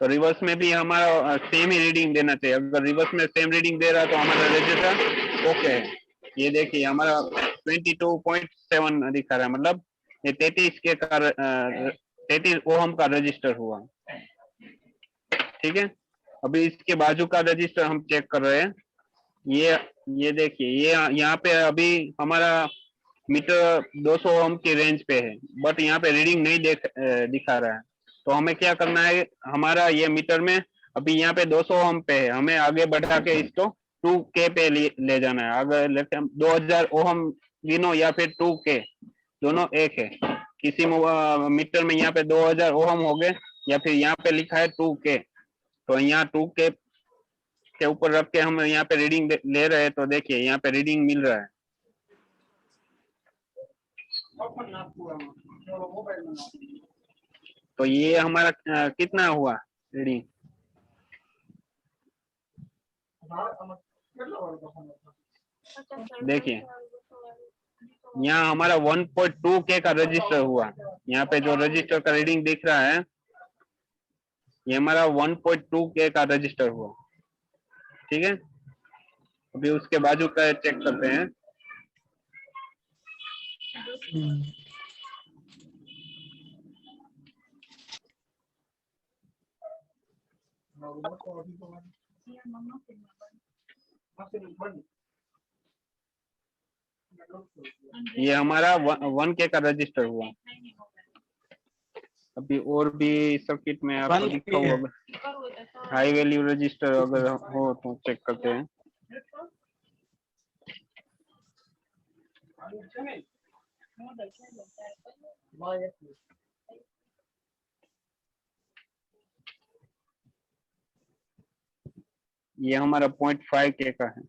तो रिवर्स में भी हमारा सेम ही रीडिंग देना चाहिए। अगर रिवर्स में सेम रीडिंग दे रहा है तो हमारा रजिस्टर ओके है। ये देखिए हमारा 22.7 दिखा रहा है, मतलब ये 33 ओम का रजिस्टर हुआ। ठीक है, अभी इसके बाजू का रजिस्टर हम चेक कर रहे हैं। ये देखिए, ये यहाँ पे अभी हमारा मीटर 200 ओम की रेंज पे है, बट यहाँ पे रीडिंग नहीं दिखा रहा है। तो हमें क्या करना है, हमारा ये मीटर में अभी यहाँ पे 200 ओम पे है, हमें आगे बढ़ा के इसको 2K पे ले जाना है। अगर लेते हम 2000 ओम गिनो या फिर 2K, दोनों एक है। किसी मीटर में यहाँ पे 2000 ओम हो गए या फिर यहाँ पे लिखा है 2K, तो यहाँ 2K के ऊपर रख के हम यहाँ पे रीडिंग ले रहे हैं। तो देखिए यहाँ पे रीडिंग मिल रहा है। तो ये हमारा कितना हुआ रीडिंग? देखिए यहाँ हमारा 1.2K का रजिस्टर हुआ। यहाँ पे जो रजिस्टर का रीडिंग दिख रहा है ये हमारा 1.2K का रजिस्टर हुआ। ठीक है, अभी उसके बाजू का चेक करते हैं। ये हमारा 1K का रजिस्टर हुआ। अभी और भी सर्किट में आपको दिखा होगा, हाई वैल्यू रजिस्टर अगर हो तो चेक करते हैं। ये हमारा 0.5 के का है।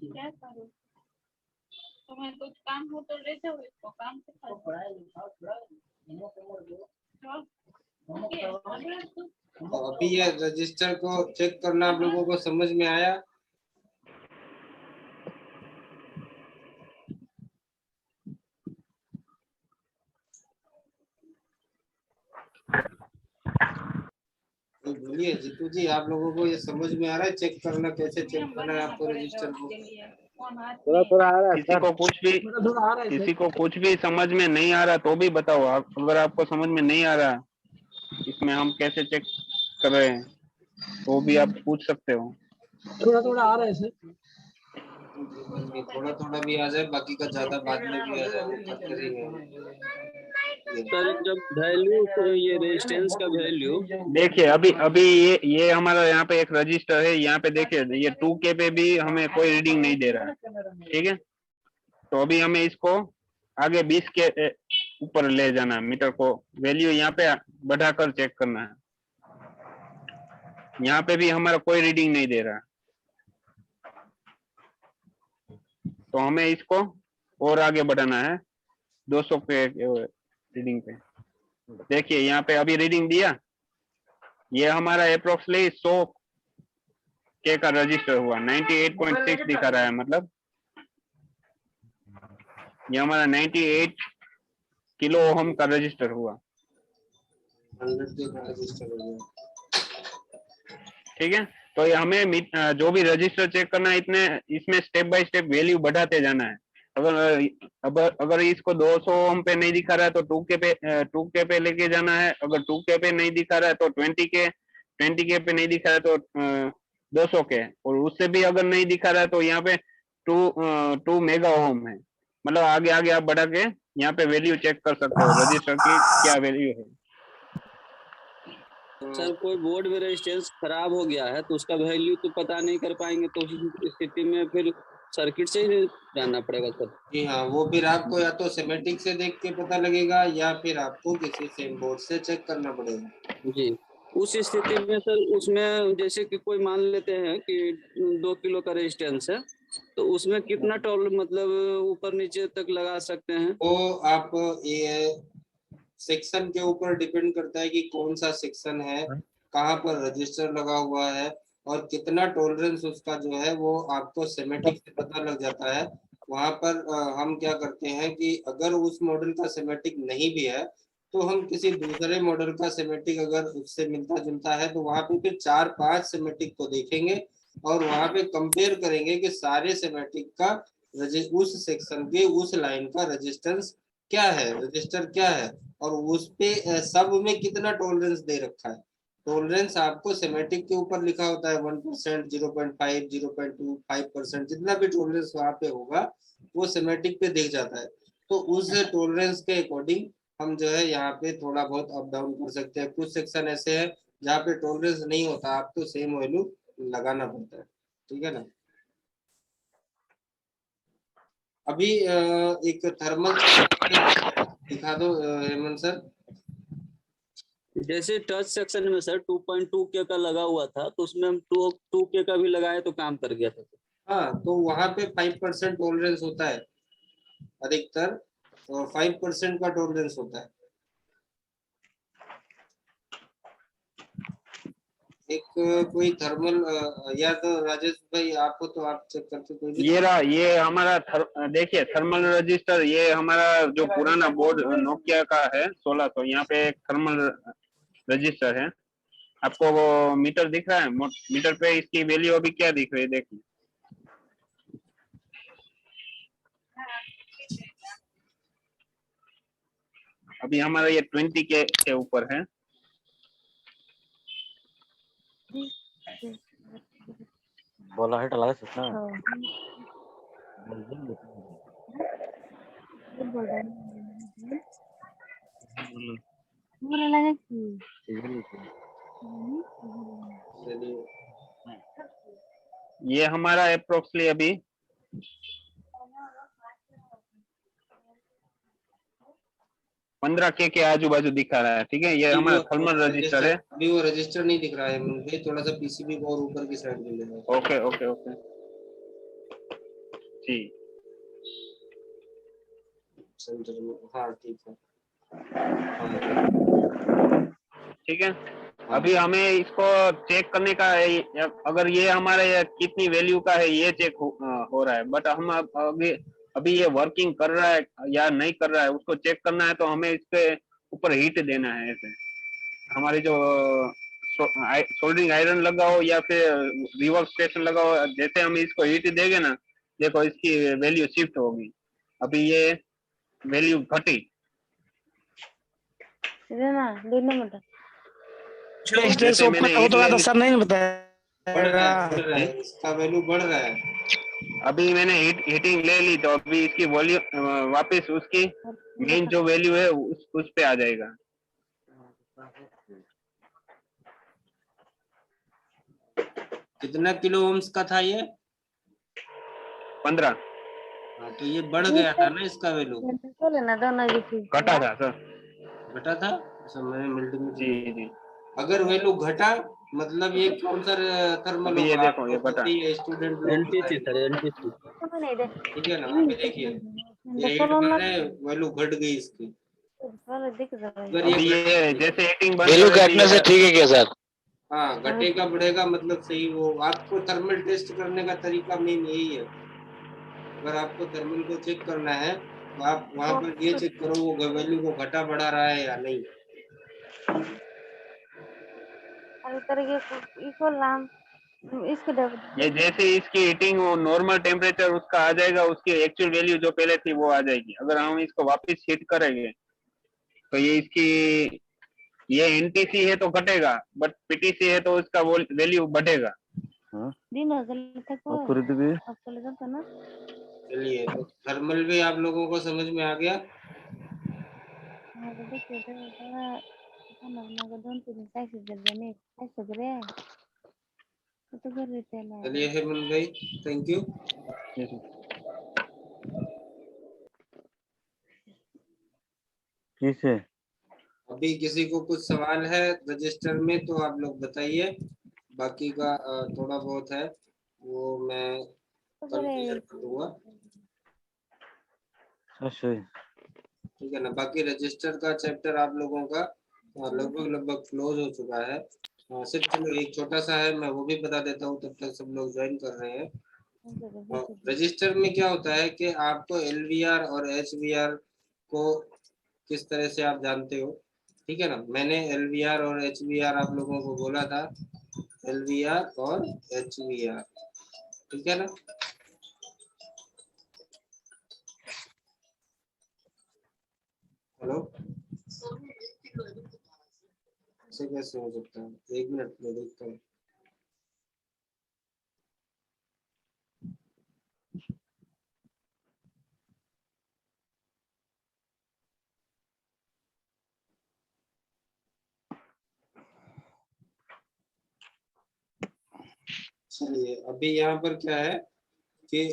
क्या करूं? तुम्हें कुछ काम हो तो ले जाओ इसको, काम से करो। तो अभी ये रजिस्टर को चेक करना आप लोगों को समझ में आया? तो बोलिए जीतू जी, आप लोगों को ये समझ में आ रहा है चेक करना, कैसे चेक करना है आपको रजिस्टर को? थोड़ा थोड़ा आ रहा है किसी को कुछ भी समझ में नहीं आ रहा तो भी बताओ। अगर आपको समझ में नहीं आ रहा इसमें हम कैसे चेक कर रहे हैं तो भी आप पूछ सकते हो। थोड़ा थोड़ा आ रहा है सर। थोड़ा थोड़ा भी आ जाए, बाकी का ज्यादा बाद में भी आ जाए, वो बात करेंगे। सर जब वैल्यू, ये रेजिस्टेंस का वैल्यू, देखिए अभी ये हमारा यहाँ पे एक रजिस्टर है। यहाँ पे देखिए ये 2K पे भी हमें कोई रीडिंग नहीं दे रहा है, ठीक है। तो अभी हमें इसको आगे 20 के ऊपर ले जाना है, मीटर को वैल्यू यहाँ पे बढ़ाकर चेक करना है। यहाँ पे भी हमारा कोई रीडिंग नहीं दे रहा, तो हमें इसको और आगे बढ़ाना है 200 के रीडिंग पे। देखिए यहाँ पे अभी रीडिंग दिया, ये हमारा अप्रोक्सीमेटली 100 के का रजिस्टर हुआ, 98.6 दिखा रहा है। मतलब ये हमारा 98 किलो ओम का रजिस्टर हुआ, 100 के का रजिस्टर हो गया। ठीक है। तो ये हमें जो भी रजिस्टर चेक करना है इसमें स्टेप बाय स्टेप वैल्यू बढ़ाते जाना है। अगर इसको 200 ओम पे नहीं दिखा रहा है तो 2K पे लेके जाना है। अगर 2K पे नहीं दिखा रहा है तो 20K पे नहीं दिखा रहा है तो 200 के, और उससे भी अगर नहीं दिखा रहा है तो यहाँ पे 2 मेगा ओम है। मतलब आगे आगे आप बढ़ा के यहाँ पे वैल्यू चेक कर सकते हो रजिस्टर की क्या वैल्यू है। सर कोई बोर्ड में रेजिस्टेंस खराब हो गया है तो उसका वैल्यू तो पता नहीं कर पाएंगे, तो उस स्थिति में फिर सर्किट से ही जानना पड़ेगा सर। जी हाँ, वो फिर आपको या तो सेमेटिक से देख के पता लगेगा या फिर आपको किसी सेम बोर्ड से चेक करना पड़ेगा। जी, उस स्थिति में सर उसमें जैसे कि कोई मान लेते हैं कि 2 किलो का रेजिस्टेंस है, तो उसमें कितना टॉलरेंस मतलब ऊपर नीचे तक लगा सकते हैं? वो आप ये सेक्शन के ऊपर डिपेंड करता है कि कौन सा सेक्शन है, कहाँ पर रजिस्टर लगा हुआ है और कितना टॉलरेंस उसका जो है वो आपको सेमेटिक से पता लग जाता है। वहां पर हम क्या करते हैं कि अगर उस मॉडल का सेमेटिक नहीं भी है तो हम किसी दूसरे मॉडल का सेमेटिक अगर उससे मिलता जुलता है तो वहां पे फिर 4-5 सेमेटिक को देखेंगे और वहां पे कंपेयर करेंगे कि सारे सेमेटिक का उस सेक्शन के उस लाइन का रेजिस्टेंस क्या है, रजिस्टर क्या है और उस पे सब में कितना टॉलरेंस दे रखा है। टॉलरेंस आपको सेमेटिक के ऊपर लिखा होता है 1%, 0.5, 0.2, 5%, जितना भी टॉलरेंस वहां पे होगा वो सेमेटिक पे दिख जाता है। तो उस टॉलरेंस के अकॉर्डिंग हम जो है यहाँ पे थोड़ा बहुत अप डाउन कर सकते हैं। कुछ सेक्शन ऐसे हैं जहाँ पे टॉलरेंस नहीं होता, आपको सेम वैल्यू लगाना पड़ता है, ठीक है ना। अभी एक थर्मल दिखा दो हेमंत सर। जैसे टच सेक्शन में सर 2.2 के का लगा हुआ था तो उसमें हम 2 के का भी लगाए तो काम कर गया था। हाँ, तो वहां पे 5% टॉलरेंस होता है, अधिकतर 5% का टॉलरेंस होता है। एक कोई थर्मल या तो राजेश भाई आपको तो आप चेक करते कोई भी। ये हमारा देखिए थर्मल रजिस्टर, ये हमारा जो पुराना बोर्ड नोकिया का है 1600, यहाँ पे एक थर्मल रजिस्टर है। आपको वो मीटर दिख रहा है, मीटर पे इसकी वैल्यू अभी क्या दिख रही है देखिए। अभी हमारा ये 20 के ऊपर है। बोला है टला सकना चलिए ये हमारा अप्रोक्सली अभी 15 के आजू बाजू दिखा रहा है। ठीक है, ये हमारा थर्मल रजिस्टर है। अभी वो रजिस्टर नहीं दिख रहा है मुझे, थोड़ा सा पीसीबी को और ऊपर की साइड में ले लो। ओके ओके ओके जी सेंटर में, हाँ ठीक है। ठीक है, अभी हमें इसको चेक करने का है, अगर ये हमारे कितनी वैल्यू का है ये चेक हो रहा है, बट हम अभी ये वर्किंग कर रहा है या नहीं कर रहा है उसको चेक करना है, तो हमें इसके ऊपर हीट देना है। ऐसे हमारे जो सोल्डरिंग आयरन लगा हो या फिर रिवर्स स्टेशन लगा हो, जैसे हम इसको हीट देंगे ना, देखो इसकी वैल्यू शिफ्ट होगी। अभी ये वैल्यू घटी, एक्सटेंस ओपन हो तो तो सर नहीं बताया, बढ़ रहा है, इसका वैल्यू बढ़ रहा है। अभी मैंने हीटिंग ले ली तो अभी इसकी वॉल्यूम वापस उसकी मेन जो वैल्यू है उस पे आ जाएगा। कितना किलो ओम्स का था ये? 15। हाँ, तो ये बढ़ गया था ना इसका वैल्यू? घटा था सर। घटा था सर, मैंने मिल्टिंग जी जी। अगर वैल्यू घटा मतलब ये कौन सा थर्मल ये देखो ये घटा, स्टूडेंट एनटीसी सर, एनटीसी। ठीक है ना, अभी देखिए ये 8 बन है, वैल्यू घट गई इसकी। अभी ये जैसे हीटिंग बंद वैल्यू घटने से ठीक है क्या सर? हाँ, घटेगा बढ़ेगा मतलब सही। वो आपको थर्मल टेस्ट करने का तरीका मेन यही है। अगर आपको थर्मल को चेक करना है तो आप वहां पर ये चेक करो वो वैल्यू को घटा बढ़ा रहा है या नहीं। ये जैसे इसकी हीटिंग नॉर्मल टेम्परेचर उसका आ जाएगा, उसकी एक्चुअल वैल्यू जो पहले थी वो आ जाएगी। अगर हम इसको वापस हीट करेंगे तो ये इसकी ये एनटीसी है तो घटेगा, बट पीटीसी है तो उसका वैल्यू बढ़ेगा। चलिए, तो थर्मल भी आप लोगों को समझ में आ गया। चलिए हेमंत भाई, थैंक यू। किसे अभी किसी को कुछ सवाल है रजिस्टर में तो आप लोग बताइए, बाकी का थोड़ा बहुत है वो मैं कल क्लियर कर दूंगा। ठीक है ना, बाकी रजिस्टर का चैप्टर आप लोगों का लगभग क्लोज हो चुका है। सिर्फ चलो एक छोटा सा है, मैं वो भी बता देता हूँ तब तक सब लोग ज्वाइन कर रहे हैं। रजिस्टर में क्या होता है कि आपको एलवीआर और एचवीआर को किस तरह से आप जानते हो। ठीक है ना, मैंने एलवीआर और एचवीआर आप लोगों को बोला था, एलवीआर और एचवीआर। ठीक है ना, हेलो, ऐसे कैसे हो सकता है? एक मिनट में देखता हूँ। चलिए, अभी यहाँ पर क्या है कि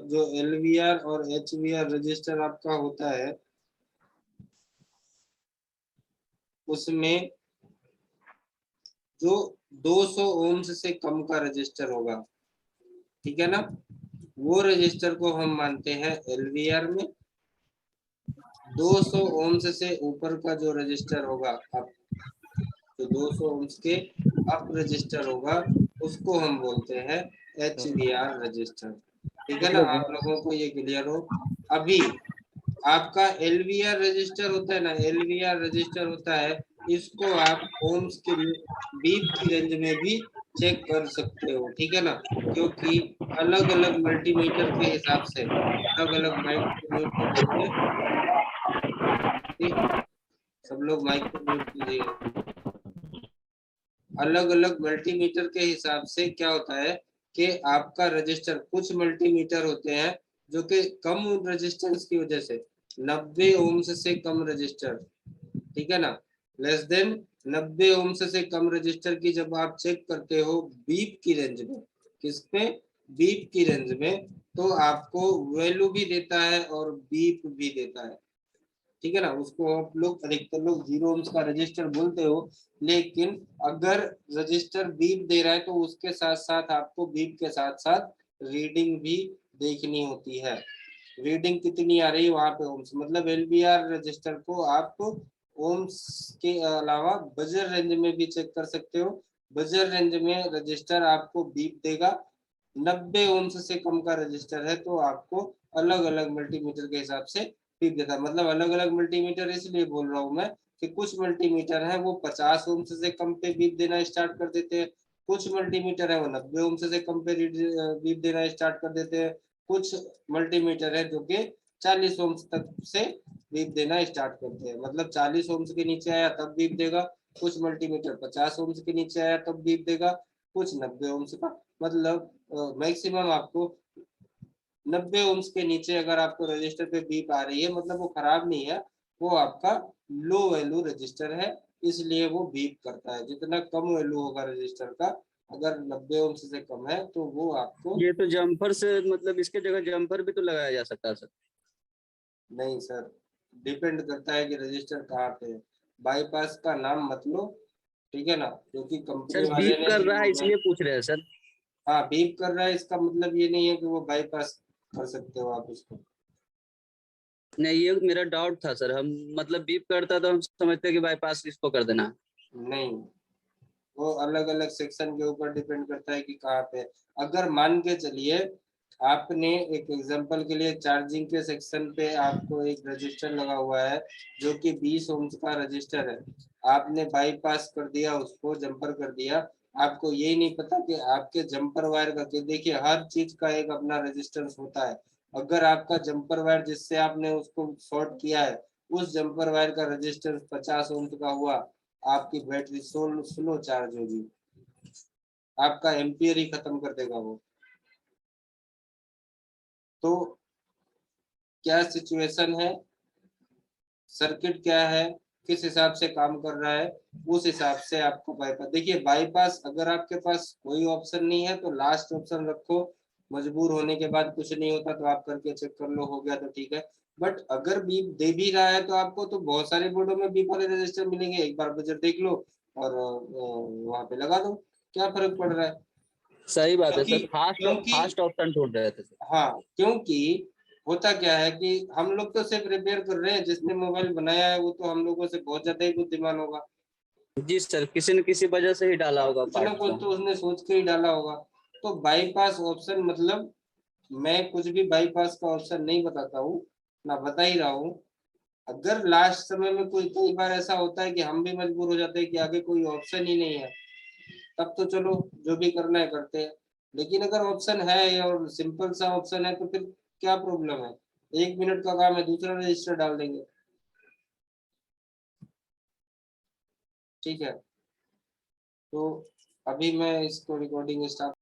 जो एलवीआर और एचवीआर रजिस्टर आपका होता है उसमें जो 200 ओम्स से कम का रजिस्टर होगा, ठीक है ना, वो रजिस्टर को हम मानते हैं एलवीआर में। 200 ओम्स से ऊपर का जो रजिस्टर होगा, अब जो 200 ओम्स के अप रजिस्टर होगा उसको हम बोलते हैं एचवीआर रजिस्टर। ठीक है ना, आप लोगों को ये क्लियर हो। अभी आपका एलवीआर रजिस्टर होता है ना, एलवीआर रजिस्टर होता है, इसको आप ओम्स के बीप की रेंज में भी चेक कर सकते हो। ठीक है ना, क्योंकि अलग अलग मल्टीमीटर के हिसाब से अलग अलग मल्टीमीटर होंगे। सब लोग माइक को म्यूट कीजिए। अलग अलग मल्टीमीटर के हिसाब से क्या होता है कि आपका रजिस्टर, कुछ मल्टीमीटर होते हैं जो कि कम रेजिस्टेंस की वजह से 90 ओम्स से कम रजिस्टर, ठीक है ना, लेस देन 90 ओम्स से कम रजिस्टर की जब आप चेक करते हो बीप की रेंज में, किस पे, बीप की रेंज में, तो आपको वैल्यू भी देता है और बीप भी देता है, ठीक है ना। उसको आप लोग अधिकतर लोग 0 ओम्स का रजिस्टर बोलते हो, लेकिन अगर रजिस्टर बीप दे रहा है तो उसके साथ साथ आपको बीप के साथ साथ रीडिंग भी देखनी होती है। रीडिंग कितनी आ रही है वहां पे ओम्स, मतलब एलबीआर रजिस्टर को आप ओम्स के अलावा बजर रेंज में भी चेक कर सकते हो। बजर रेंज में रजिस्टर आपको बीप देगा, 90 ओम्स से कम का रजिस्टर है तो आपको अलग अलग मल्टीमीटर के हिसाब से बीप देता है। मतलब अलग अलग मल्टीमीटर इसलिए बोल रहा हूँ मैं कि कुछ मल्टीमीटर है वो 50 ओम्स से कम पे बीप देना स्टार्ट कर देते हैं, कुछ मल्टीमीटर है वो 90 ओम्स से कम पे बीप देना स्टार्ट कर देते हैं, कुछ मल्टीमीटर है जो कि 40 ओम्स तक से बीप देना स्टार्ट करते हैं। मतलब 40 ओम्स के नीचे आया तब बीप देगा, कुछ मल्टीमीटर 50 ओम्स के नीचे आया तब बीप देगा, कुछ 90 ओम्स का, मतलब मैक्सिमम आपको 90 ओम्स के नीचे अगर आपको रजिस्टर पे बीप आ रही है मतलब वो खराब नहीं है, वो आपका लो वैल्यू रजिस्टर है, इसलिए वो बीप करता है। जितना कम वैल्यू होगा रजिस्टर का, अगर 90 ओम्स से कम है तो वो आपको, ये तो जम्पर से, मतलब इसके जगह जम्पर भी तो लगाया जा सकता है सर। नहीं सर, डिपेंड करता है कि रजिस्टर कहाँ पे है। बाईपास का नाम मत लो, ठीक है ना, क्योंकि कंपनी सर वाले बीप ने कर रहा है शुरू में, इसलिए पूछ रहे हैं सर। हाँ बीप कर रहा है इसका मतलब ये नहीं है कि वो बाईपास कर सकते हो आप उसको। नहीं, ये मेरा डाउट था सर, हम मतलब बीप करता तो हम समझते कि बाईपास इसको कर देना। नहीं, वो अलग अलग सेक्शन के ऊपर डिपेंड करता है कि कहाँ पे। अगर मान के चलिए आपने एक एग्जांपल के लिए चार्जिंग के सेक्शन पे आपको एक रजिस्टर लगा हुआ है जो कि 20 ओम्स का रजिस्टर है, आपने बाईपास कर दिया, उसको जंपर कर दिया, आपको यही नहीं पता कि आपके जंपर वायर का, कि देखिए हर चीज का एक अपना रेजिस्टेंस होता है। अगर आपका जंपर वायर जिससे आपने उसको शॉर्ट किया है उस जंपर वायर का रेजिस्टेंस 50 ओम्स का हुआ, आपकी बैटरी स्लो चार्ज होगी, आपका एम्पियर ही खत्म कर देगा वो। तो क्या सिचुएशन है, सर्किट क्या है, किस हिसाब से काम कर रहा है, उस हिसाब से आपको बाईपास। देखिए बाईपास अगर आपके पास कोई ऑप्शन नहीं है तो लास्ट ऑप्शन रखो, मजबूर होने के बाद कुछ नहीं होता तो आप करके चेक कर लो, हो गया तो ठीक है। बट अगर बीप दे भी रहा है तो आपको तो बहुत सारे बोर्डों में बीप वाले रजिस्टर मिलेंगे, एक बार बजट देख लो और वहां पे लगा दो, क्या फर्क पड़ रहा है। सही बात है क्योंकि सर, फास्ट क्योंकि फास्ट ऑप्शन ढूंढ रहे थे सर। हाँ, क्योंकि होता क्या है कि हम लोग तो सिर्फ रिपेयर कर रहे हैं, जिसने मोबाइल बनाया है वो तो हम लोगों से बहुत ज्यादा ही बुद्धिमान होगा, जी सर, किसी न किसी वजह से ही डाला होगा कुछ ना पार्ट कुछ को। तो उसने सोच के ही डाला होगा। तो बाईपास ऑप्शन मतलब मैं कुछ भी बाईपास का ऑप्शन नहीं बताता हूँ, ना बता ही रहा हूँ। अगर लास्ट समय में कोई, कई बार ऐसा होता है कि हम भी मजबूर हो जाते हैं कि आगे कोई ऑप्शन ही नहीं है, तब तो चलो जो भी करना है करते हैं। लेकिन अगर ऑप्शन है और सिंपल सा ऑप्शन है तो फिर क्या प्रॉब्लम है, 1 मिनट का काम है, दूसरा रजिस्टर डाल देंगे, ठीक है। तो अभी मैं इसको रिकॉर्डिंग स्टार्ट